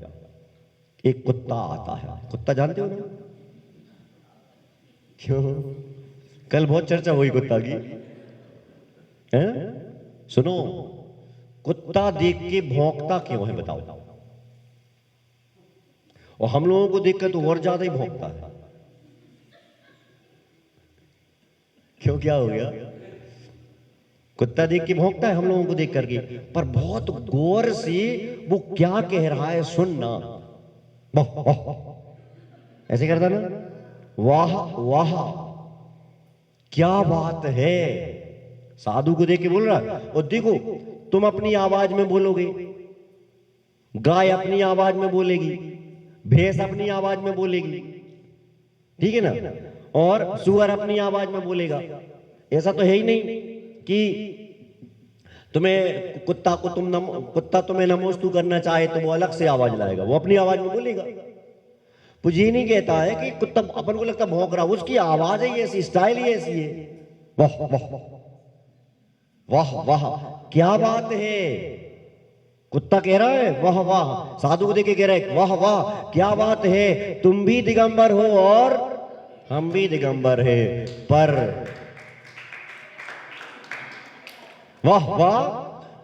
एक कुत्ता आता है, कुत्ता जानते हो ना? क्यों? कल बहुत चर्चा हुई कुत्ता की, हैं? सुनो, कुत्ता देख के भौंकता क्यों है बताओ? और हम लोगों को देखकर तो और ज्यादा ही भौंकता है। क्यों, क्या हो गया? कुत्ता देख के भौंकता है हम लोगों को देख करके, पर बहुत गौर से वो क्या कह रहा है सुनना। वाह वाह ऐसे करता ना, वाह वाह क्या बात है, साधु को देख के बोल रहा है। और देखो, तुम अपनी आवाज में बोलोगे, गाय अपनी आवाज में बोलेगी, भैंस अपनी आवाज में बोलेगी, ठीक है ना, और सुअर अपनी आवाज में बोलेगा। ऐसा तो है ही नहीं कि तुम्हें कुत्ता तुम्हें नमोस्तु करना चाहे तो वो अलग से आवाज लाएगा, वो अपनी आवाज में बोलेगा। वो ये नहीं कहता है कि कुत्ता अपन को लगता भौंक रहा, उसकी आवाज ही ऐसी, स्टाइल ही ऐसी है। वाह वाह वाह वाह क्या बात है, कुत्ता कह रहा है वाह वाह, साधु को देख के कह रहा है वाह वाह क्या बात है, तुम भी दिगंबर हो और हम भी दिगंबर है, पर वाह वाह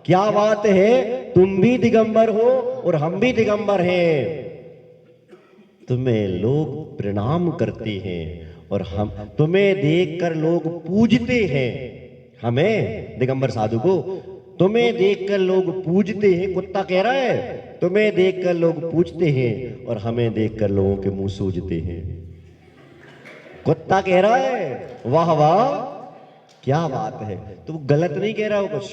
क्या बात है, तुम भी दिगंबर हो और हम भी दिगंबर हैं। तुम्हें लोग प्रणाम करते हैं और हम तुम्हें देखकर लोग पूजते हैं, हमें दिगंबर साधु को तुम्हें देखकर लोग पूजते हैं। कुत्ता कह रहा है तुम्हें देखकर लोग पूजते हैं और हमें देखकर लोगों के मुंह सूजते हैं। कुत्ता कह रहा है वाह वाह क्या बात है, तो वो गलत नहीं कह रहा हो कुछ,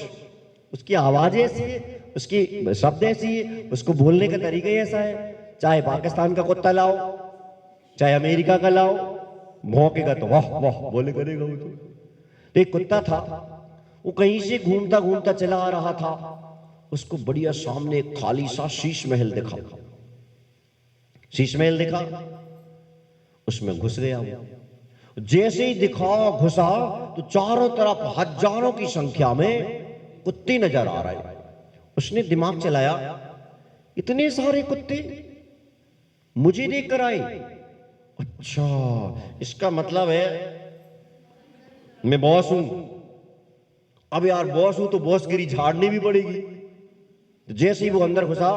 उसकी आवाज ऐसी है, उसकी शब्द ऐसी है, उसको बोलने का तरीका ही ऐसा है। चाहे पाकिस्तान का कुत्ता लाओ, चाहे अमेरिका का लाओ, भौंकेगा तो वाह वाह बोले करेगा वो। तो एक कुत्ता था, वो कहीं से घूमता घूमता चला आ रहा था, उसको बढ़िया सामने एक खाली सा शीश महल दिखा। शीश महल दिखा, उसमें घुस गया वो। जैसे ही दिखा घुसा तो चारों तरफ हजारों की संख्या में कुत्ते नजर आ रहे। उसने दिमाग चलाया, इतने सारे कुत्ते मुझे देखकर आए, अच्छा इसका मतलब है मैं बॉस हूं। अब यार बॉस हूं तो बॉसगिरी झाड़नी भी पड़ेगी। तो जैसे ही वो अंदर घुसा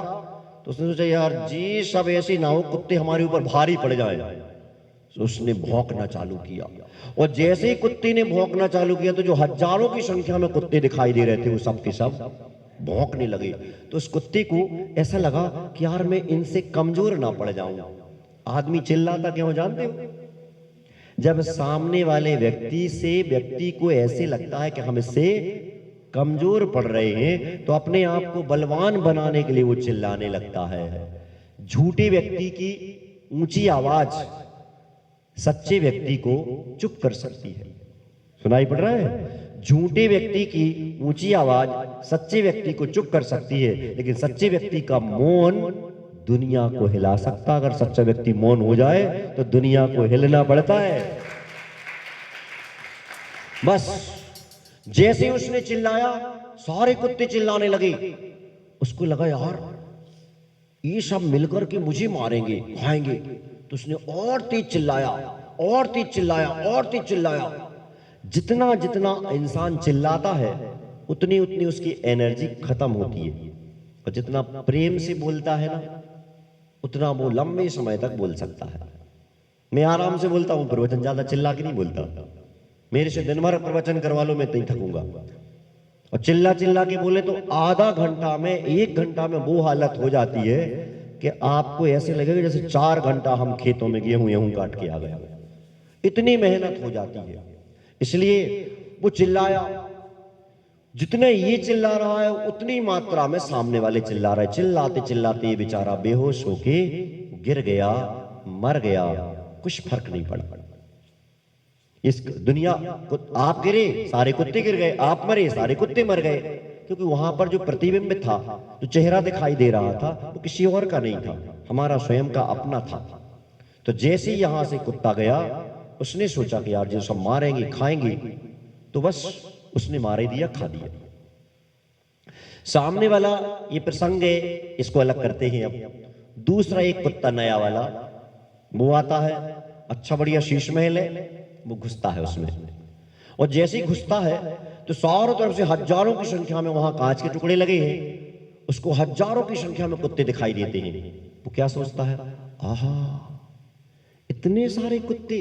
तो उसने सोचा यार जी सब ऐसे ना हो कुत्ते हमारे ऊपर भारी पड़ जाए। तो उसने भौंकना चालू किया, और जैसे ही कुत्ते ने भौंकना चालू किया तो जो हजारों की संख्या में कुत्ते दिखाई दे रहे थे वो सब के सब भौंकने लगे। तो उस कुत्ते को ऐसा लगा कि यार मैं इनसे कमजोर ना पड़ जाऊं। आदमी चिल्लाता क्यों जानते हो? जब सामने वाले व्यक्ति को ऐसे लगता है कि हम इससे कमजोर पड़ रहे हैं तो अपने आप को बलवान बनाने के लिए वो चिल्लाने लगता है। झूठे व्यक्ति की ऊंची आवाज सच्चे व्यक्ति को चुप कर सकती है। सुनाई पड़ रहा है? झूठे व्यक्ति की ऊंची आवाज सच्चे व्यक्ति को चुप कर सकती है, लेकिन सच्चे व्यक्ति का मौन दुनिया को हिला सकता। अगर सच्चा व्यक्ति मौन हो जाए तो दुनिया को हिलना पड़ता है। बस जैसे उसने चिल्लाया सारे कुत्ते चिल्लाने लगे। उसको लगा यार ये सब मिलकर के मुझे मारेंगे, खाएंगे। तो उसने और तेज चिल्लाया, और तेज चिल्लाया, और तेज चिल्लाया। जितना जितना इंसान चिल्लाता है उतनी उतनी उसकी एनर्जी खत्म होती है, और जितना प्रेम से बोलता है ना उतना वो लंबे समय तक बोल सकता है। मैं आराम से बोलता हूं, प्रवचन ज्यादा चिल्ला के नहीं बोलता। मेरे से दिन भर प्रवचन करवा लो मैं नहीं थकूंगा। और चिल्ला चिल्ला के बोले तो आधा घंटा में 1 घंटा में वो हालत हो जाती है कि आपको ऐसे लगेगा जैसे 4 घंटा हम खेतों में गेहूं काट के आ गए। इतनी मेहनत हो जाती है। इसलिए वो चिल्लाया, जितने ये चिल्ला रहा है उतनी मात्रा में सामने वाले चिल्ला रहे। चिल्लाते चिल्लाते ये बेचारा बेहोश होके गिर गया, मर गया। कुछ फर्क नहीं पड़ा। इस दुनिया को आप गिरे सारे कुत्ते गिर गए, आप मरे सारे कुत्ते मर गए, क्योंकि वहां पर जो प्रतिबिंब था, जो चेहरा दिखाई दे रहा था, वो किसी और का नहीं था, हमारा स्वयं का अपना था। तो जैसे ही यहां से कुत्ता गया, उसने सोचा कि यार जो सब मारेंगे खाएंगे, तो बस उसने मार ही दिया, खा दिया। सामने वाला ये प्रसंग है, इसको अलग करते हैं। अब दूसरा एक कुत्ता नया वाला वो आता है, अच्छा बढ़िया शीश महल है, वो घुसता है उसमें, और जैसे ही घुसता है तो चारों तरफ से हजारों की संख्या में वहां कांच के टुकड़े लगे हैं, उसको हजारों की संख्या में कुत्ते दिखाई देते हैं। वो क्या सोचता है, आहा इतने सारे कुत्ते,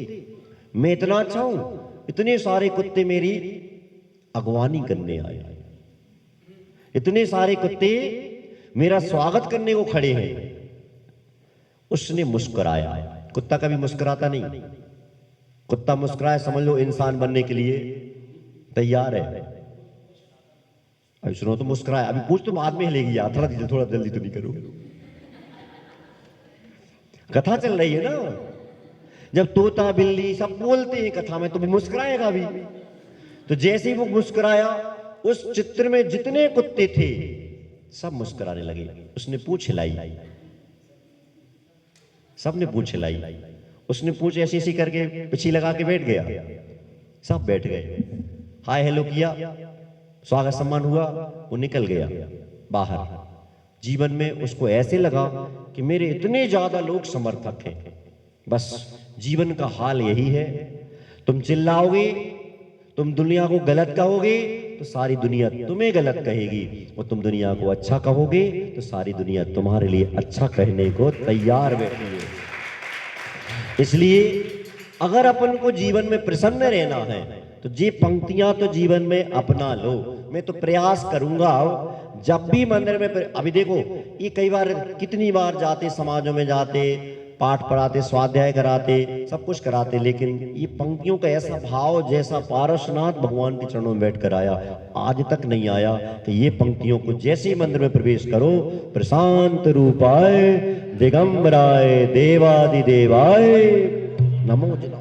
मैं इतना अच्छा हूं, इतने सारे कुत्ते मेरी अगवानी करने आए, इतने सारे कुत्ते मेरा स्वागत करने को खड़े हैं। उसने मुस्कुराया। कुत्ता कभी मुस्कुराता नहीं, कुत्ता मुस्कुराए समझ लो इंसान बनने के लिए तैयार है। अभी सुनो तो मुस्कुराया, अभी पूछ तो बाद में हिलेगी यार, थोड़ा जल्दी तो नहीं करो, कथा चल रही है ना। जब तोता बिल्ली सब बोलते हैं कथा में, तो वो मुस्कुराएगा भी। तो जैसे ही वो मुस्कुराया, उस चित्र में जितने कुत्ते थे सब मुस्कुराने लगे। उसने पूंछ हिलाई, सबने पूंछ हिलाई, उसने पूंछ ऐसी ऐसी करके पिछी लगा के बैठ गया, सब बैठ गए, हाय हेलो किया, स्वागत सम्मान हुआ, वो निकल गया बाहर। जीवन में उसको ऐसे लगा कि मेरे इतने ज्यादा लोग समर्थक हैं। बस जीवन का हाल यही है, तुम चिल्लाओगे, तुम दुनिया को गलत कहोगे तो सारी दुनिया तुम्हें गलत कहेगी, और तुम दुनिया को अच्छा कहोगे तो सारी दुनिया तुम्हारे लिए अच्छा कहने को तैयार बैठी है। इसलिए अगर अपन को जीवन में प्रसन्न रहना है तो ये पंक्तियां तो जीवन में अपना लो। मैं तो प्रयास करूंगा, जब भी मंदिर में, अभी देखो ये कई बार कितनी बार जाते, समाजों में जाते, पाठ पढ़ाते, स्वाध्याय कराते, सब कुछ कराते, लेकिन ये पंक्तियों का ऐसा भाव जैसा पारसनाथ भगवान के चरणों में बैठकर आया, आज तक नहीं आया। कि ये पंक्तियों को जैसे ही मंदिर में प्रवेश करो, प्रशांत रूपाय दिगंबराय देवादिदेवाय नमो जिनाय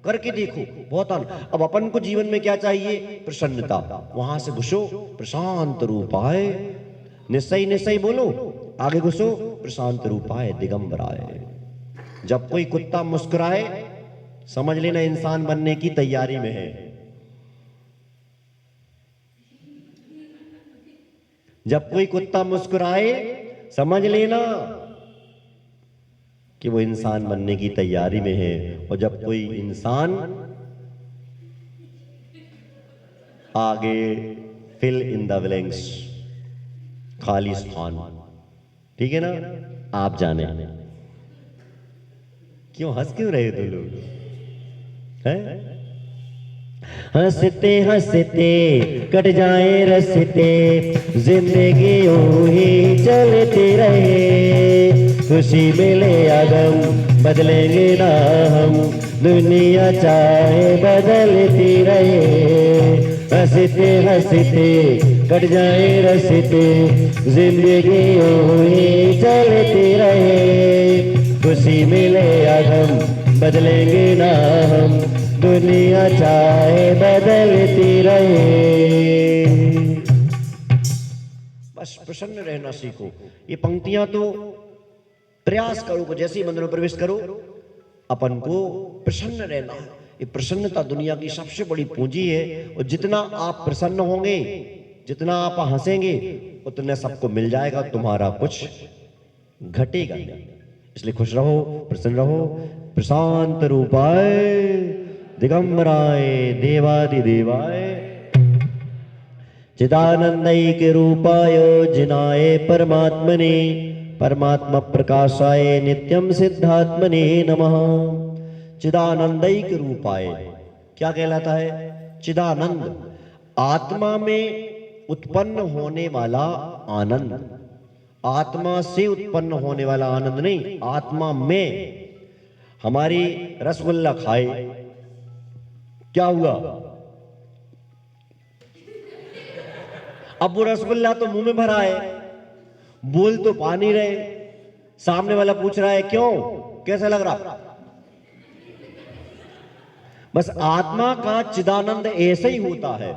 करके देखो, बहुत अब अपन को जीवन में क्या चाहिए, प्रसन्नता। वहां से घुसो, प्रशांत रूपाय, निश्चय निश्चय बोलो, आगे घुसो, प्रशांत रूपाय दिगंबराय। जब कोई कुत्ता मुस्कुराए समझ लेना इंसान बनने की तैयारी में है। जब कोई कुत्ता मुस्कुराए समझ लेना कि वो इंसान बनने की तैयारी में है। और जब कोई इंसान आगे फिल इन द ब्लैंक्स, खाली स्थान, ठीक है ना, आप जाने। क्यों हंस क्यों रहे तुम लोग, हैं? हंसते हंसते कट जाए रस्ते, जिंदगी यूं ही चलती रहे, खुशी मिले अगम बदलेंगे ना हम, दुनिया चाहे बदलती रहे। हंसते हंसते कट जाए रस्ते, जिंदगी यूं ही चलती रहे, खुशी मिले अगम बदलेंगे ना हम, दुनिया चाहे बदलती रहे। बस प्रसन्न रहना सीखो। ये पंक्तियां तो प्रयास करो, जैसे ही मंदिर में प्रवेश करो अपन को प्रसन्न रहना। ये प्रसन्नता दुनिया की सबसे बड़ी पूंजी है, और जितना आप प्रसन्न होंगे, जितना आप हंसेंगे, उतना सबको मिल जाएगा, तुम्हारा कुछ घटेगा नहीं। इसलिए खुश रहो, प्रसन्न रहो। प्रशांत रूपाय दिगंबराय देवादिदेवाय चिदानंदैक रूपाय जिनाय परमात्मने, परमात्मा प्रकाशाय नित्यम सिद्धात्मने नमः। चिदानंदैक रूपाय क्या कहलाता है? चिदानंद, आत्मा में उत्पन्न होने वाला आनंद, आत्मा से उत्पन्न होने वाला आनंद नहीं, आत्मा में। हमारी रसगुल्ला खाए, क्या हुआ? अब वो रसगुल्ला तो मुंह में भरा है, बोल तो पा नहीं रहे, सामने वाला पूछ रहा है क्यों, कैसा लग रहा? बस आत्मा का चिदानंद ऐसे ही होता है।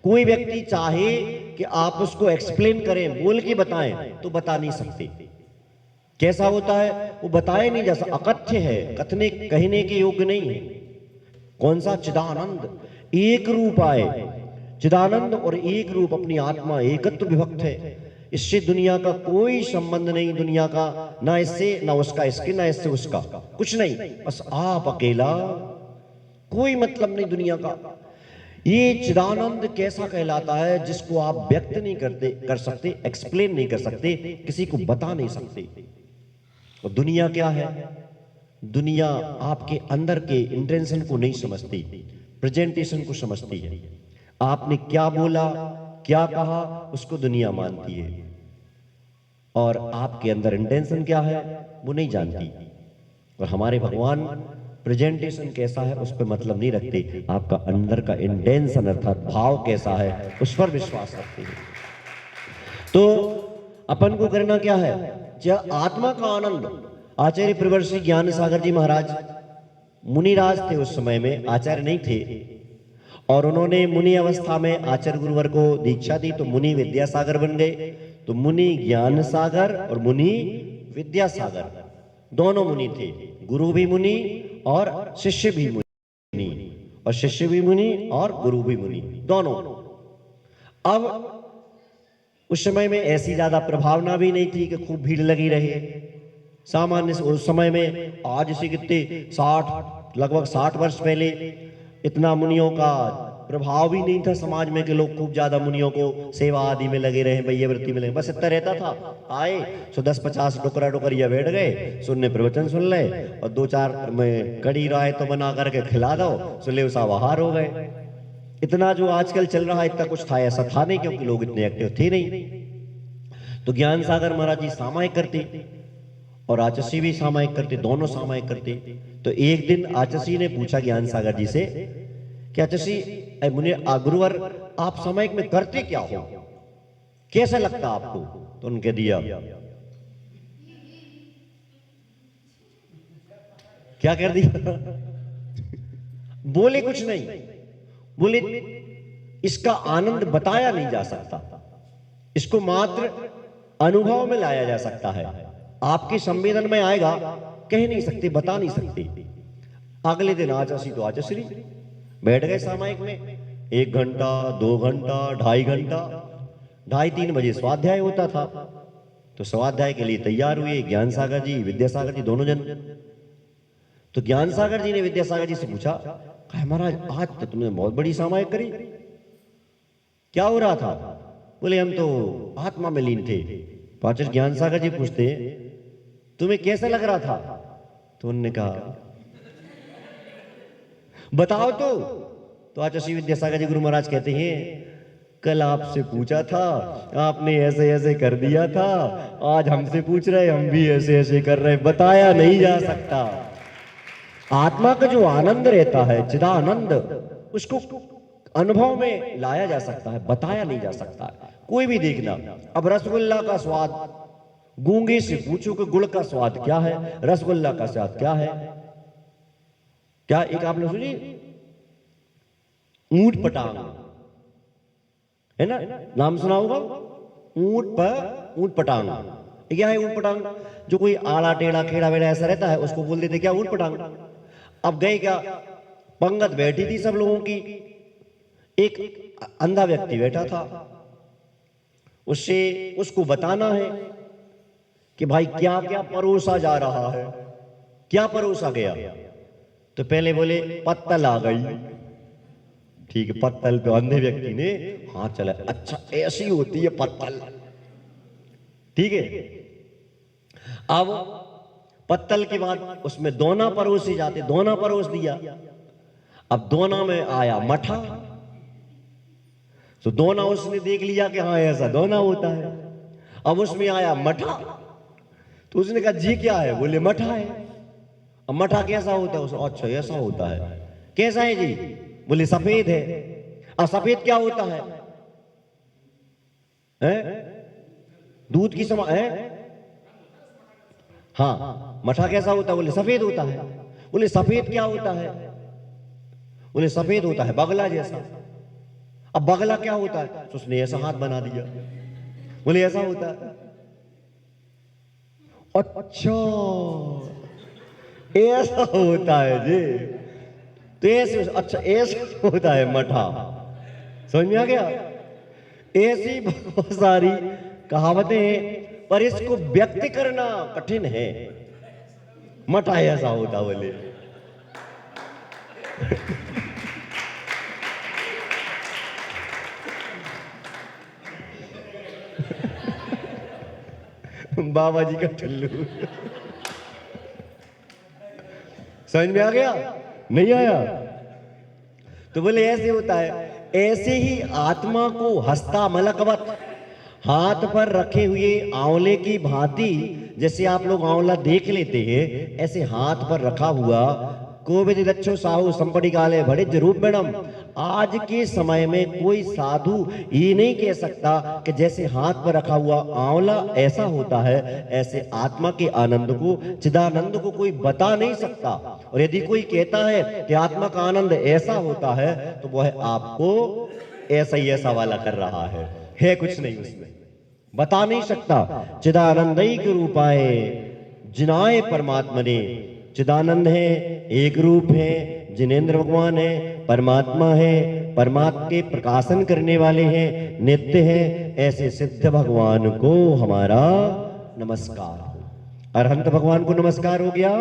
कोई व्यक्ति चाहे कि आप उसको एक्सप्लेन करें, बोल के बताएं, तो बता नहीं सकते। कैसा होता है वो बताए नहीं, जैसा अकथ्य है, कथने कहने के योग्य नहीं है। कौन सा? चिदानंद। एक रूप आए, चिदानंद और एक रूप अपनी आत्मा एकत्व विभक्त है। इससे दुनिया का कोई संबंध नहीं, दुनिया का ना इससे ना उसका इसके ना इससे उसका, कुछ नहीं, बस आप अकेला, कोई मतलब नहीं दुनिया का। ये चिदानंद कैसा कहलाता है? जिसको आप व्यक्त नहीं कर सकते, एक्सप्लेन नहीं कर सकते, किसी को बता नहीं सकते। और दुनिया क्या है? दुनिया आपके अंदर के इंटेंशन को नहीं समझती, प्रेजेंटेशन को समझती है। आपने क्या बोला, क्या कहा, उसको दुनिया मानती है, और आपके अंदर इंटेंशन क्या है वो नहीं जानती। और हमारे भगवान प्रेजेंटेशन कैसा है उस पर मतलब नहीं रखते, आपका अंदर का इंटेंशन अर्थात भाव कैसा है उस पर विश्वास रखते हैं। तो अपन को करना क्या है? जब आत्मा का आनंद, आचार्य प्रवर्षी ज्ञान सागर जी महाराज मुनिराज थे, उस समय में आचार्य नहीं थे, और उन्होंने मुनि अवस्था में आचार्य गुरुवर को दीक्षा दी, तो मुनि विद्यासागर बन गए। तो मुनि ज्ञान सागर और मुनि विद्यासागर दोनों मुनि थे, गुरु भी मुनि और शिष्य भी मुनि, और शिष्य भी मुनि और गुरु भी मुनि, दोनों। अब उस समय में ऐसी ज्यादा प्रभावना भी नहीं थी कि खूब भीड़ लगी रहे। सामान्य उस समय में, आज से कितने 60 लगभग 60 वर्ष पहले इतना मुनियों का प्रभाव भी नहीं था समाज में कि लोग खूब ज्यादा मुनियों को सेवा आदि में लगे रहे, वैया वृत्ति में लगे। बस इतना रहता था, आए सो 10-50 डोकरा डोकरिया बैठ गए, सुनने प्रवचन सुन ले, और 2-4 में कड़ी राय तो बना करके खिला दो, सुन ले सावाहार हो गए। इतना जो आजकल चल रहा है इतना कुछ था ऐसा था नहीं, क्योंकि लोग इतने एक्टिव थे नहीं। तो ज्ञान सागर महाराज जी सामायिक करते और आचसी भी सामायिक करते, दोनों सामायिक करते। तो एक दिन आचसी ने पूछा ज्ञान सागर जी से कि आचसी मुनि गुरुवर आप सामायिक में करते क्या हो, कैसा लगता आपको? तो उनके दिया क्या कर दिया बोले कुछ नहीं, बोले इसका आनंद बताया नहीं जा सकता, इसको मात्र अनुभव में लाया जा सकता है, आपके संवेदन में आएगा, कह नहीं सकते, बता नहीं सकते। अगले दिन आचासी तो आचासी बैठ गए सामायिक में, 1 घंटा 2 घंटा 2.5 घंटा, 2:30-3 बजे स्वाध्याय होता था। तो स्वाध्याय के लिए तैयार हुए ज्ञान सागर जी विद्यासागर जी दोनों जन। तो ज्ञान सागर जी ने विद्यासागर जी से पूछा, महाराज आज तो तुमने बहुत बड़ी सामायिक करी, क्या हो रहा था? बोले हम तो आत्मा में लीन थे। पाचक ज्ञान सागर जी पूछते, तुम्हें कैसा लग रहा था? तो उन्होंने कहा बताओ तो आचार्य विद्यासागर जी गुरु महाराज कहते हैं, कल आपसे पूछा था, आपने ऐसे ऐसे कर दिया था, आज हमसे पूछ रहे, हम भी ऐसे ऐसे कर रहे, बताया नहीं जा सकता। आत्मा का जो आनंद रहता है, चिदानंद, उसको अनुभव में लाया जा सकता है, बताया नहीं जा सकता। कोई भी देखना, अब रसगुल्ला का स्वाद, गूंगे से पूछो कि गुड़ का स्वाद क्या है, रसगुल्ला का स्वाद क्या है? क्या एक आपने सुनी ऊंट पटांग, है ना, नाम सुना होगा? ऊंट पटांग क्या है? ऊंट पटांग जो कोई आड़ा टेढ़ा खेड़ा वेड़ा ऐसा रहता है उसको बोल देते क्या? ऊंट पटांग। अब गए क्या, पंगत बैठी थी सब लोगों की, एक अंधा व्यक्ति बैठा था, उसको बताना है कि भाई क्या क्या परोसा जा रहा है, क्या परोसा गया। तो पहले बोले पत्तल आ गई, ठीक है, पत्तल पे अंधे व्यक्ति ने हाथ चला, अच्छा ऐसी होती है पत्तल, ठीक है। अब पत्तल के बाद उसमें दोना परोसे जाते, दोना परोस दिया। अब दोना में आया मठा, तो दोना उसने देख लिया कि हाँ ऐसा दोना होता है। अब उसमें आया मठा, तो उसने कहा जी क्या है? बोले मठा है। अब मठा कैसा होता है? उसने अच्छा ऐसा होता है। कैसा है जी? बोले सफेद है। अब सफेद क्या होता है? दूध की समान है। हाँ, मठा कैसा होता है? बोले सफेद होता है। बोले सफेद क्या होता है? बोले सफेद होता है बगला जैसा। अब बगला क्या होता है? तो उसने ऐसा हाथ बना दिया, बोले ऐसा होता है। अच्छा ऐसा होता है जी, तो ऐसे, अच्छा ऐसा होता है मठा। समझ में आ गया? ऐसी बहुत सारी कहावतें हैं, पर इसको व्यक्त करना कठिन है। मठा ऐसा होता बोले। बाबा जी का टुल्लू। समझ में आ गया? नहीं आया? तो बोले ऐसे होता है। ऐसे ही आत्मा को हस्ता मलकवत, हाथ पर रखे हुए आंवले की भांति, जैसे आप लोग आंवला देख लेते हैं, ऐसे हाथ पर रखा हुआ कोविद लच्छो साहू संपड़ी काले बड़े जरूर मैडम। आज के समय में कोई साधु ये नहीं कह सकता कि जैसे हाथ पर रखा हुआ आंवला ऐसा होता है, ऐसे आत्मा के आनंद को, चिदानंद को कोई बता नहीं सकता। और यदि कोई कहता है कि आत्मा का आनंद ऐसा होता है, तो वह आपको ऐसा ही ऐसा वाला कर रहा है कुछ नहीं उसमें, बता नहीं सकता। चिदानंदई के रूप आए जिनाए परमात्मा ने। चिदानंद है, एक रूप है, जिनेंद्र भगवान है, परमात्मा है, परमात्मा के प्रकाशन करने वाले हैं, नित्य हैं। ऐसे सिद्ध भगवान को हमारा नमस्कार हो। अरहंत भगवान को नमस्कार हो गया,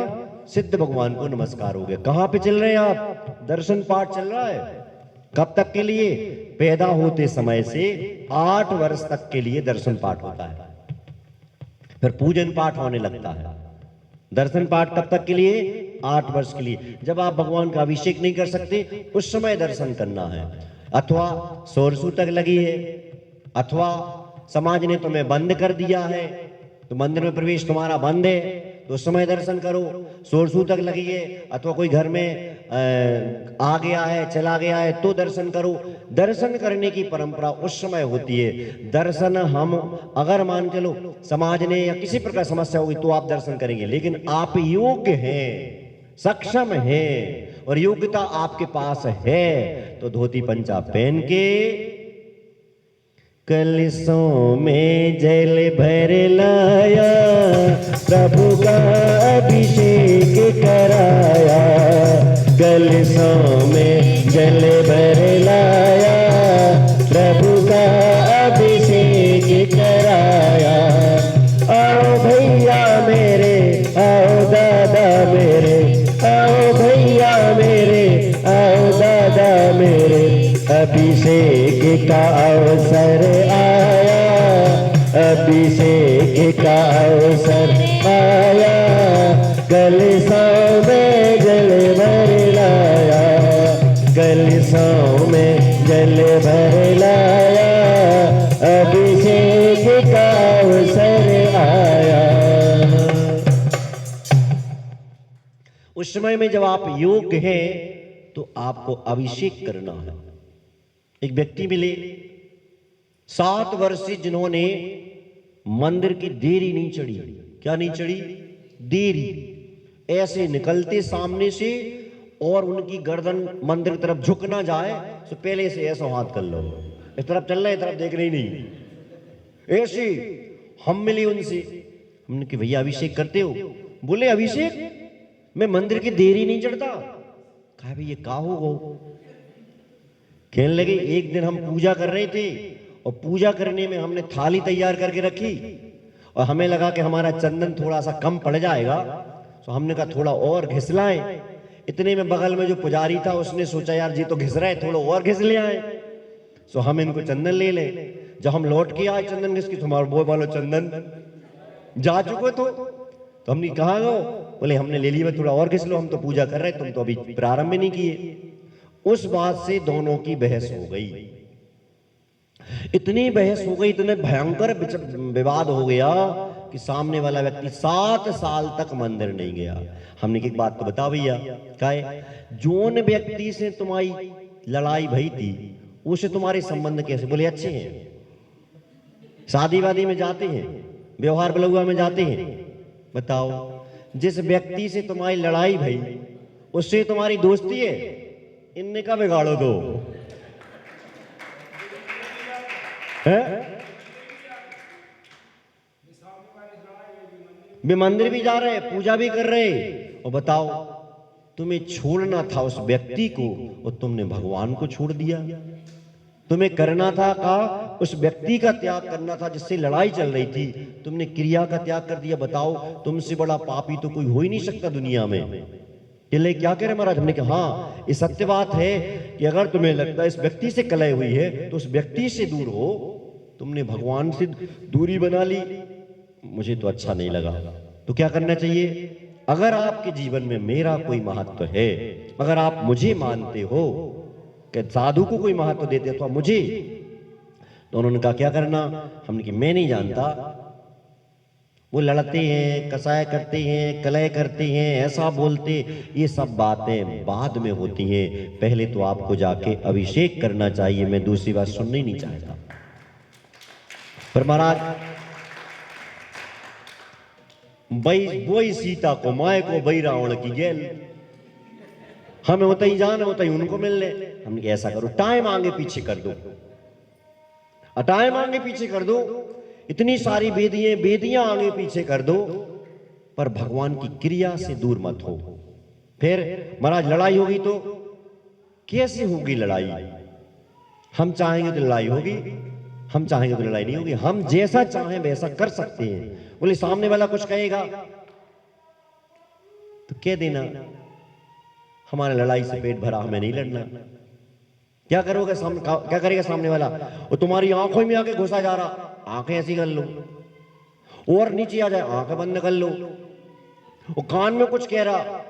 सिद्ध भगवान को नमस्कार हो गया। कहां पे चल रहे हैं आप? दर्शन पाठ चल रहा है। कब तक के लिए? पैदा होते समय से 8 वर्ष तक के लिए दर्शन पाठ होता है, फिर पूजन पाठ होने लगता है। दर्शन पाठ कब तक के लिए? 8 वर्ष के लिए। जब आप भगवान का अभिषेक नहीं कर सकते, उस समय दर्शन करना है। अथवा सोरसू तक लगी है, अथवा समाज ने तुम्हें बंद कर दिया है, तो मंदिर में प्रवेश तुम्हारा बंद है, तो उस समय दर्शन करो। सोरसू तक लगी है, अथवा कोई घर में आ गया है, चला गया है, तो दर्शन करो। दर्शन करने की परंपरा उस समय होती है। दर्शन हम अगर मान चलो समाज ने या किसी प्रकार समस्या होगी तो आप दर्शन करेंगे, लेकिन आप योग्य हैं, सक्षम हैं और योग्यता आपके पास है, तो धोती पंचा पहन के कलशों में जल भर लाया, प्रभु का अभिषेक कराया। कलशों में जल भर लाया, प्रभु का अभिषेक कराया। आओ भैया मेरे, आओ दादा मेरे, आओ भैया मेरे, आओ दादा मेरे, अभिषेक का अवसर आया, अभिषेक का अवसर आया। कलशों में जल भर लाया, कलशों में जल भर लाया, अभिषेक का अवसर आया। उस समय में जब आप योग्य हैं तो आपको अभिषेक करना है। एक व्यक्ति मिले 7 वर्ष से, जिन्होंने मंदिर की देरी नहीं चढ़ी। क्या नहीं चढ़ी? देरी। ऐसे निकलते सामने से और उनकी गर्दन मंदिर की तरफ झुक ना जाए, तो पहले से ऐसा हाथ कर लो, इस तरफ चल रहे, इस तरफ देख रही नहीं। ऐसे हम मिले उनसे, हमने कि भैया अभिषेक करते हो? बोले अभिषेक मैं मंदिर की देरी नहीं चढ़ता। कहा भाई ये का हो? कहने लगे एक दिन हम पूजा कर रहे थे और पूजा करने में हमने थाली तैयार करके रखी और हमें लगा कि हमारा चंदन थोड़ा सा कम पड़ जाएगा, तो हमने कहा थोड़ा और घिसलाएं। इतने में बगल में जो पुजारी था उसने सोचा यार जी तो घिस रहा है, थोड़ा और घिस ले आए। तो हम इनको चंदन ले ले। जब हम लौट के आए चंदन घिस के, तुम्हारा वो वाला चंदन जा चुके तो हमने कहा गो? बोले हमने ले लिया, थोड़ा और घिस लो, हम तो पूजा कर रहे, तुम तो अभी प्रारंभ नहीं किए। उस बात से दोनों की बहस हो गई। इतनी बहस हो गई, इतने भयंकर विवाद हो गया कि सामने वाला व्यक्ति 7 साल तक मंदिर नहीं गया। हमने की एक बात तो बता भैया, क्या है? जोन व्यक्ति से तुम्हारी लड़ाई भई थी उससे तुम्हारे संबंध कैसे? बोले अच्छे हैं, शादी वादी में जाते हैं, व्यवहार बलुआ में जाते हैं। बताओ, जिस व्यक्ति से तुम्हारी लड़ाई भई उससे तुम्हारी दोस्ती है, इनने का बिगाड़ो दो है। वे मंदिर भी जा रहे, पूजा भी कर रहे, और बताओ तुम्हें छोड़ना था उस व्यक्ति को और तुमने भगवान को छोड़ दिया। तुम्हें करना था का उस व्यक्ति का त्याग करना था जिससे लड़ाई चल रही थी, तुमने क्रिया का त्याग कर दिया। बताओ तुमसे बड़ा पापी तो कोई हो ही नहीं सकता दुनिया में। ये क्या कह रहे महाराज? हमने कहा हाँ, ये सत्य बात है कि अगर तुम्हें लगता है इस व्यक्ति से कलह हुई है तो उस व्यक्ति से दूर हो। तुमने भगवान से दूरी बना ली, मुझे तो अच्छा नहीं लगा। तो क्या करना चाहिए? अगर आपके जीवन में मेरा कोई महत्व है, अगर आप मुझे मानते हो कि साधु को कोई महत्व देते हो तो मुझे, तो उन्होंने कहा क्या करना? हमने कि मैं नहीं जानता, वो लड़ते हैं, कसाय करते हैं, कलह करते हैं, ऐसा बोलते, ये सब बातें बाद में होती हैं। पहले तो आपको जाके अभिषेक करना चाहिए। मैं दूसरी बात सुनना ही नहीं चाहता। पर महाराज वही सीता को, माए को बई रावण की गेल, हमें होता ही जाना, होता ही उनको मिल ले। हमने कहा ऐसा करो, टाइम आगे पीछे कर दो, टाइम आगे पीछे कर दो, इतनी सारी बेदियां आगे पीछे कर दो, पर भगवान की क्रिया से दूर मत हो। फिर महाराज लड़ाई होगी तो कैसे होगी लड़ाई? हम चाहेंगे तो लड़ाई होगी, हम चाहेंगे तो लड़ाई नहीं होगी। हम जैसा चाहें वैसा कर सकते हैं। बोले सामने वाला कुछ कहेगा तो कह देना हमारे लड़ाई से पेट भरा, हमें नहीं लड़ना। क्या करोगे? क्या करेगा सामने वाला? वो तुम्हारी आंखों में आके घुसा जा रहा, आंखें ऐसी कर लो, और नीचे आ जाए आंखें बंद कर लो। वो कान में कुछ कह रहा,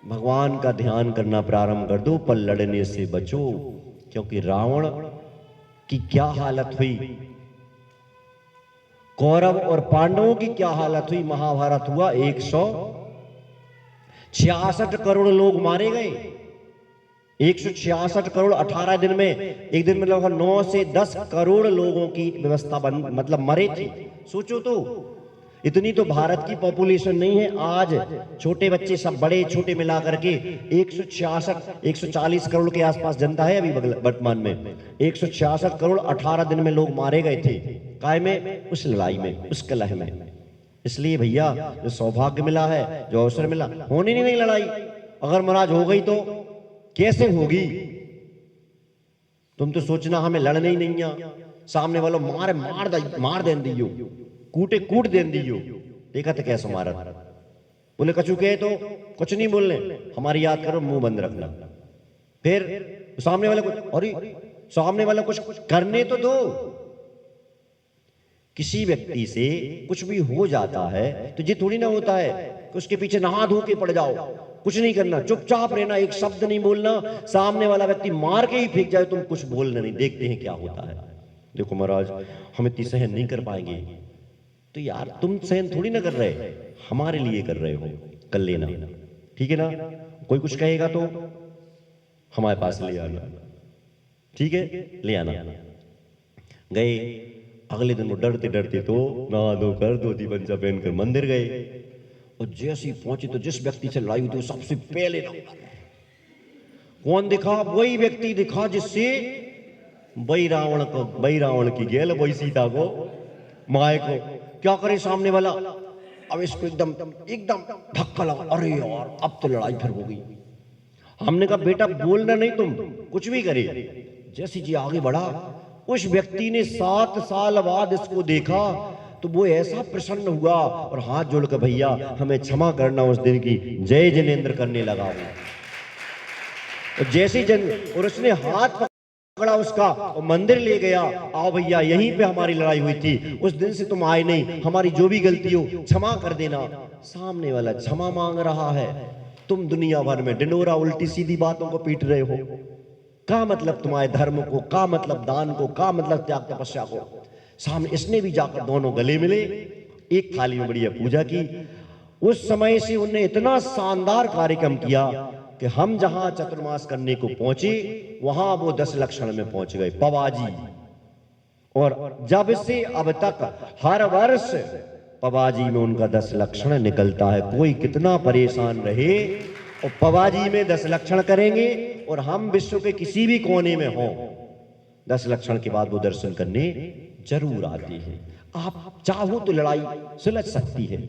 भगवान का ध्यान करना प्रारंभ कर दो, पर लड़ने से बचो। क्योंकि रावण की क्या हालत हुई, कौरव और पांडवों की क्या हालत हुई। महाभारत हुआ, 166 करोड़ लोग मारे गए। 166 करोड़ 18 दिन में, एक दिन में लगभग 9 से 10 करोड़ लोगों की व्यवस्था मतलब मरे थे। सोचो तो, इतनी तो भारत की पॉपुलेशन नहीं है आज। छोटे बच्चे सब बड़े छोटे मिला करके 140 करोड़ के आसपास जनता है अभी वर्तमान में। 166 करोड़ 18 दिन में लोग मारे गए थे। काय में? उस लड़ाई में, उस कलह में। इसलिए भैया जो सौभाग्य मिला है, जो अवसर मिला, होनी नहीं लड़ाई। अगर महाराज हो गई तो कैसे होगी? तुम तो सोचना हमें लड़ने ही नहीं है, सामने वालों मार देन दियो, कूट देन दियो। देखा तो कैसे मारा? बोले कछु कहे तो कुछ नहीं बोलने, हमारी याद करो, मुंह बंद रखना। फिर सामने वाले कुछ, अरे सामने वाला कुछ करने तो दो। किसी व्यक्ति से कुछ भी हो जाता है तो ये थोड़ी ना होता है कि उसके पीछे नहा धो के पड़ जाओ। कुछ नहीं करना, चुपचाप रहना, एक शब्द नहीं बोलना। सामने वाला व्यक्ति मार के ही फेंक जाए, तुम कुछ बोलना नहीं, देखते हैं क्या होता है। देखो महाराज हम इतनी सहन नहीं कर पाएंगे, तो यार तुम सहन थोड़ी ना कर रहे, हमारे लिए कर रहे हो, कर लेना, ठीक है ना? कोई कुछ कहेगा तो हमारे पास ले आना, ठीक है, ले आना। गए, अगले दिन वो डरते डरते तो नहा धोकर धोती पंचा पहनकर मंदिर गए। और जैसे ही पहुंचे तो जिस व्यक्ति से लड़ाई हुई थी सबसे पहले कौन दिखा? वही व्यक्ति दिखा जिससे वही रावण की गेल, वही सीता को, माए को। क्या करे सामने वाला? अब इसको एकदम धक्का लगा, अरे यार अब तो लड़ाई फिर हो गई। हमने कहा बेटा बोलना नहीं, तुम कुछ भी करे। जैसे जी आगे बढ़ा, उस व्यक्ति ने 7 साल बाद इसको देखा तो वो ऐसा प्रसन्न हुआ और हाथ जोड़कर भैया हमें क्षमा करना उस दिन की जय जिनेंद्र करने लगा। और जैसे और उसने हाथ पकड़ा उसका और मंदिर ले गया, आओ भैया यहीं पे हमारी लड़ाई हुई थी, उस दिन से तुम आए नहीं, हमारी जो भी गलती हो क्षमा कर देना। सामने वाला क्षमा मांग रहा है, तुम दुनिया भर में डिंडोरा उल्टी सीधी बातों को पीट रहे हो। क्या मतलब तुम्हारे धर्म को, क्या मतलब दान को, क्या मतलब त्याग तपस्या को? सामने इसने भी जाकर दोनों गले मिले, एक थाली में बढ़िया पूजा की। उस समय से उन्होंने इतना शानदार कार्यक्रम किया कि हम जहां चतुर्मास करने को पहुंचे वहां वो 10 लक्षण में पहुंच गए, पवाजी। और जब से अब तक हर वर्ष पवाजी में उनका 10 लक्षण निकलता है। कोई कितना परेशान रहे, और पवाजी में 10 लक्षण करेंगे और हम विश्व के किसी भी कोने में हों, 10 लक्षण के बाद वो दर्शन करने जरूर आते हैं। आप चाहो तो लड़ाई सुलझ सकती है,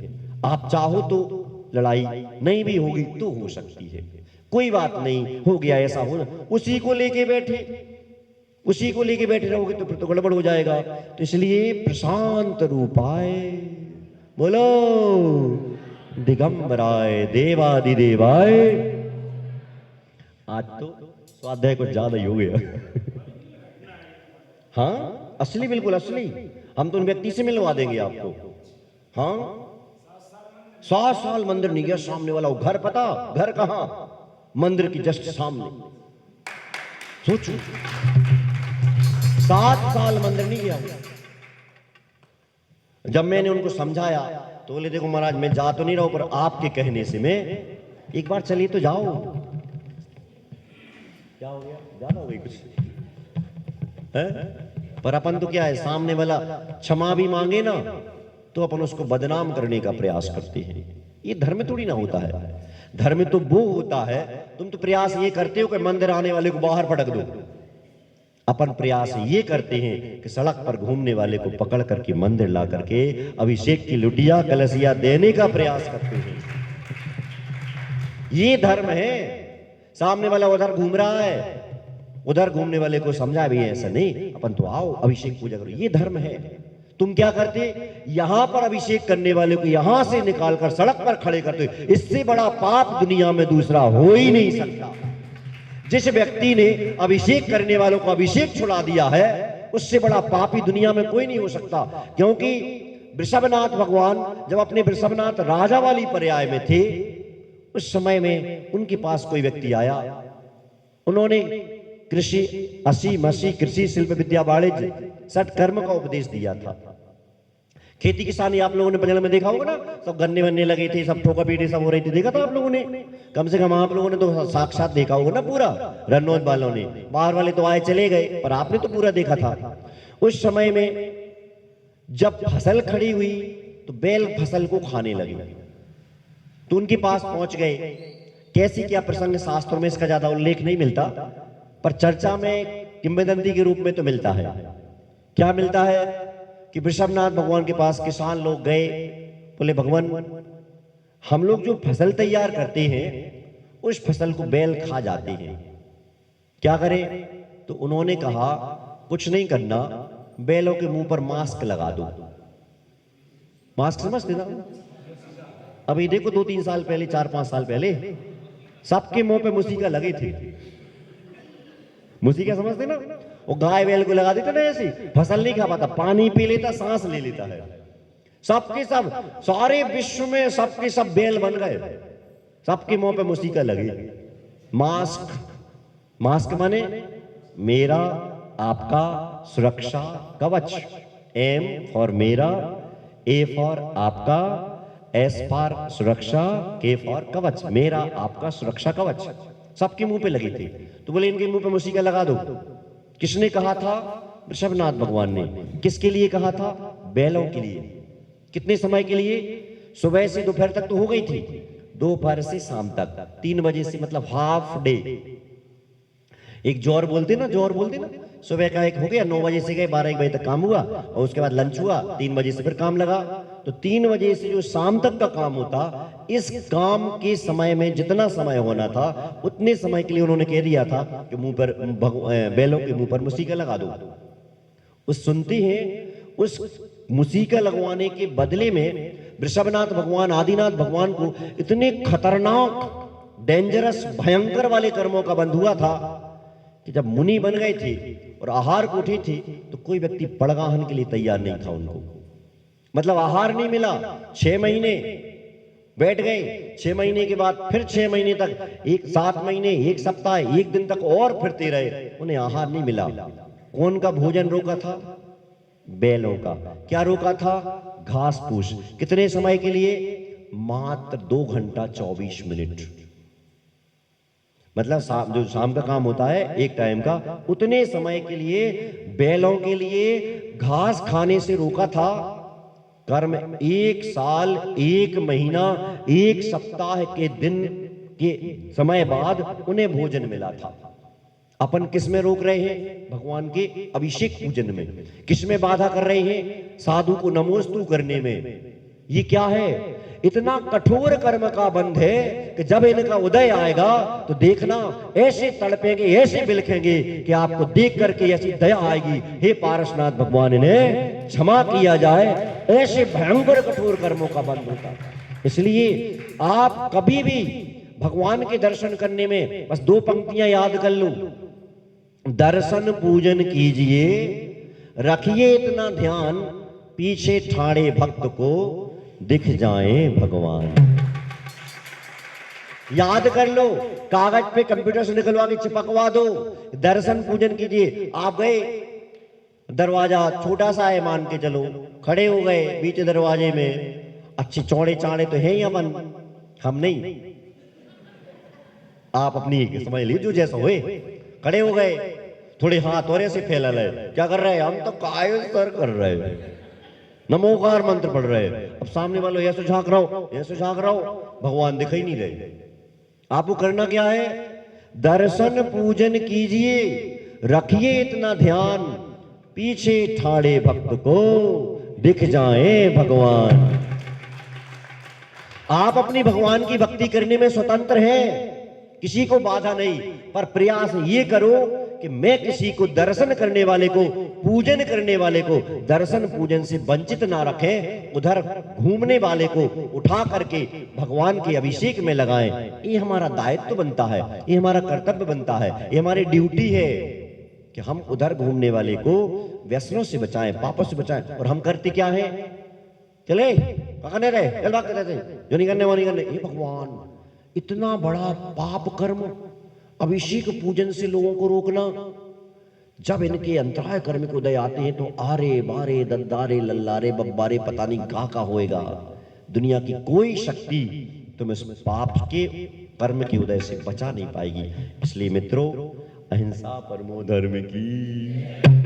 आप चाहो तो लड़ाई नहीं भी होगी तो हो सकती है, कोई बात नहीं, हो गया ऐसा हो, उसी को लेके बैठे रहोगे तो फिर तो गड़बड़ हो जाएगा। तो इसलिए प्रशांत रूपाय बोलो दिगंबराय देवादिदेवाय। आज तो स्वाध्याय कुछ ज्यादा ही हो गया। हाँ असली, बिल्कुल असली, हम तो उन व्यक्ति से मिलवा देंगे आपको। हाँ 7 साल मंदिर नहीं गया सामने वाला, वो घर पता, घर कहां, मंदिर की जस्ट सामने। सोचो 7 साल मंदिर नहीं गया। जब मैंने उनको समझाया तो बोले देखो महाराज मैं जा तो नहीं रहा हूं, पर आपके कहने से मैं, एक बार चलिए तो जाओ। क्या हो गया, ज्यादा हो गई कुछ है? पर अपन तो क्या है, सामने वाला क्षमा भी मांगे ना तो अपन उसको बदनाम करने का प्रयास करते हैं। ये धर्म थोड़ी ना होता है। धर्म तो वो होता है, तुम तो प्रयास ये करते हो कि मंदिर आने वाले को बाहर पटक दो। अपन प्रयास ये करते हैं कि सड़क पर घूमने वाले को पकड़ करके मंदिर ला करके अभिषेक की लुटिया कलसिया देने का प्रयास करते हैं। ये धर्म है। सामने वाला उधर घूम रहा है, उधर घूमने वाले को समझा भी है ऐसा नहीं, अपन तो आओ अभिषेक पूजा करो, ये धर्म है। तुम क्या करते, यहां पर अभिषेक करने वाले को यहां से निकालकर सड़क पर खड़े करते। इससे बड़ा पाप दुनिया में दूसरा हो ही नहीं सकता। जिस व्यक्ति ने अभिषेक करने वालों को अभिषेक छुड़ा दिया है, उससे बड़ा पापी दुनिया में कोई नहीं हो सकता। क्योंकि वृषभनाथ भगवान जब अपने वृषभनाथ राजा वाली पर्याय में थे, उस समय में उनके पास कोई व्यक्ति आया, उन्होंने कृषि 80 कृषि शिल्प विद्या वाणिज्य 60 कर्म का उपदेश दिया था। खेती किसानी आप लोगों ने बंगाल में देखा होगा ना, सब गन्ने वन्ने लगे थे, सब ठोका पीटे सब हो रही थी, देखा था आप लोगों ने? कम से कम आप लोगों ने तो साक्षात देखा होगा ना पूरा। रनौत वालों ने, बाहर वाले तो आए चले गए, पर आपने तो पूरा देखा था। उस समय में जब फसल खड़ी हुई तो बैल फसल को खाने लगे, तो उनके पास पहुंच गए। कैसी क्या प्रसंग, शास्त्रों में इसका ज्यादा उल्लेख नहीं मिलता, पर चर्चा में किंवदंती के रूप में तो मिलता है। क्या मिलता है कि वृषभनाथ भगवान के पास किसान लोग गए, बोले भगवान हम लोग जो फसल तैयार करते हैं उस फसल को बैल खा जाते हैं, क्या करें? तो उन्होंने कहा कुछ नहीं करना, बैलों के मुंह पर मास्क लगा दो। मास्क समझते ना? अभी देखो 2-3 साल पहले, 4-5 साल पहले सबके मुंह पे मुसीका लगे थे। मुसीका समझते ना? वो गाय बैल को लगा देते ना, ऐसी फसल नहीं खा पाता, पानी पी लेता, सांस ले लेता है। सबके सब, सारे विश्व में सबके सब बैल बन गए, सबके मुंह पे मुसीका लगे। मास्क, मास्क माने मेरा आपका सुरक्षा कवच। एम फॉर मेरा, ए फॉर आपका, एस फॉर सुरक्षा, के फॉर कवच, मेरा आपका सुरक्षा कवच। सबके मुंह पे लगे थे, तो बोले इनके मुंह पे मुसीका लगा दो। किसने कहा था? वृषभनाथ भगवान ने। किसके लिए कहा था? बैलों के लिए। कितने समय के लिए? सुबह से दोपहर तक तो हो गई थी, दोपहर से शाम तक 3 बजे से, मतलब हाफ डे। एक जोर बोलते ना, जोर बोलते ना, सुबह का एक हो गया, 9 बजे से गए, 12-1 बजे तक काम हुआ, और उसके बाद लंच हुआ, 3 बजे से फिर काम लगा। तो 3 बजे से जो शाम तक का काम होता, इस काम के समय में जितना समय होना था उतने समय के लिए उन्होंने कह दिया था कि मुंह पर, बैलों के मुंह पर मुसीका लगा दो। उस सुनते हैं, उस मुसीका लगवाने के बदले में वृषभनाथ भगवान, आदिनाथ भगवान को इतने खतरनाक, डेंजरस, भयंकर वाले कर्मों का बंध हुआ था कि जब मुनि बन गए थे और आहार को उठे थे, तो कोई व्यक्ति पड़गाहन के लिए तैयार नहीं था उनको। मतलब आहार नहीं मिला, 6 महीने बैठ गए, 6 महीने के बाद फिर 6 महीने तक, 7 महीने, 1 सप्ताह, 1 दिन तक और फिरते रहे, उन्हें आहार नहीं मिला। कौन का भोजन रोका था? बैलों का। क्या रोका था? घास फूस। कितने समय के लिए? मात्र 2 घंटा 24 मिनट। मतलब जो शाम का काम होता है एक टाइम का, उतने समय के लिए बैलों के लिए घास खाने से रोका था। कर्म 1 साल, 1 महीना, 1 सप्ताह के दिन के समय बाद उन्हें भोजन मिला था। अपन किस में रोक रहे हैं? भगवान के अभिषेक पूजन में। किस में बाधा कर रहे हैं? साधु को नमोस्तु करने में। ये क्या है? इतना कठोर कर्म का बंध है कि जब इनका उदय आएगा तो देखना ऐसे तड़पेंगे, ऐसे बिलखेंगे कि आपको देख करके ऐसी दया आएगी, हे पारसनाथ भगवान इन्हें क्षमा किया जाए। ऐसे भयंकर कठोर कर्मों का बंध होता है। इसलिए आप कभी भी भगवान के दर्शन करने में बस 2 पंक्तियां याद कर लो। दर्शन पूजन कीजिए, रखिए इतना ध्यान, पीछे ठाड़े भक्त को दिख जाए भगवान। याद कर लो, कागज पे कंप्यूटर से निकलवा के चिपकवा दो। दर्शन पूजन कीजिए। आप गए, दरवाजा छोटा सा है मान के चलो, खड़े हो गए बीच दरवाजे में। अच्छे चौड़े चाड़े तो हैं अपन, हम नहीं, आप अपनी समझ लीजिए जो जैसा हुए। खड़े हो गए, थोड़े हाथ और ऐसे फैला रहे, क्या कर रहे हैं? हम तो काय सर कर रहे हैं, नमोकार मंत्र पढ़ रहे हैं। अब सामने वालों ऐसे झांक रहा हो, ऐसे झांक रहा हो, भगवान दिखाई नहीं रहे। आपको करना क्या है? दर्शन पूजन कीजिए, रखिए इतना ध्यान, पीछे ठाड़े भक्त को दिख जाए भगवान। आप अपनी भगवान की भक्ति करने में स्वतंत्र हैं, किसी को बाधा नहीं, पर प्रयास ये करो कि मैं किसी को दर्शन करने वाले को, पूजन करने वाले को दर्शन पूजन से वंचित ना रखें। उधर घूमने वाले को उठा करके भगवान के अभिषेक में लगाएं। ये हमारा दायित्व बनता है, ये हमारा कर्तव्य बनता है, ये हमारी ड्यूटी है कि हम उधर घूमने वाले को व्यसनों से बचाएं, पापों से बचाएं। और हम करते क्या है? चले कहने रहे, चल भाग करते, जो नहीं करने वो नहीं करने। ये भगवान, इतना बड़ा पाप कर्म, अभिषेक पूजन से लोगों को रोकना। जब इनके अंतराय कर्म के उदय आते हैं तो आरे बारे दद्दारे लल्लारे बब्बारे पता नहीं का होएगा। दुनिया की कोई शक्ति तुम इस पाप के कर्म के उदय से बचा नहीं पाएगी। इसलिए मित्रों, अहिंसा परमो धर्म की।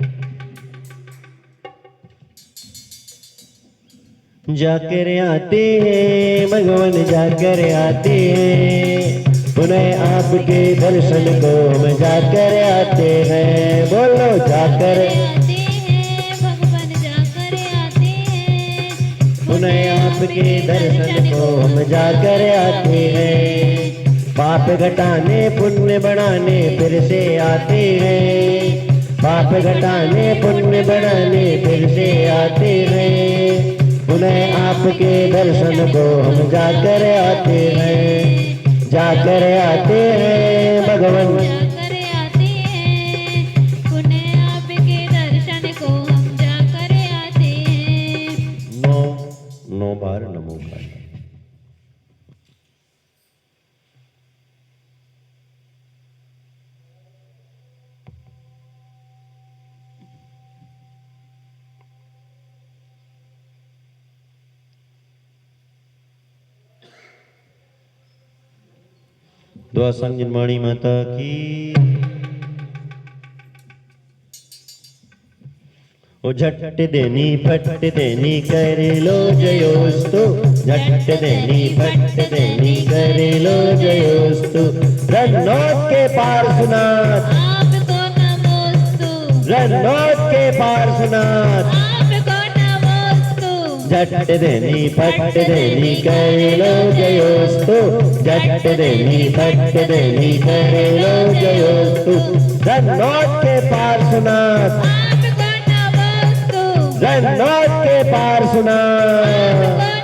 जाकर आते हैं भगवान, जाकर आते हैं, पुनः आपके दर्शन को हम जाकर आते हैं। बोलो जाकर आते हैं भगवान, जाकर आते हैं, पुनः आपके दर्शन को हम जाकर आते हैं। पाप घटाने पुण्य बढ़ाने फिर से आते हैं, पाप घटाने पुण्य बढ़ाने फिर से आते हैं। पुनः आपके दर्शन को हम जाकर आते हैं, जाकर आते हैं भगवान, जाकर आते हैं, पुनः आपके दर्शन को हम जाकर आते हैं। 9 बार नमोकार। दुआ संग जनवाणी माता की। ओ झट देनी फट देनी कर लो जयोस्तु, झट देनी फट देनी कर लो जयोस्तु। रन्नौत के पार्श्वनाथ आपको नमोस्तु, रन्नौत के पार्श्वनाथ आपको नमोस्तु। झट देनी फट देनी कर लो जयोस्तु, झट देनी फट देनी कर लो जयोस्तु। रन्नौत के पार्श्वनाथ, आपको नमोस्तु, रन्नौत के पार्श्वनाथ।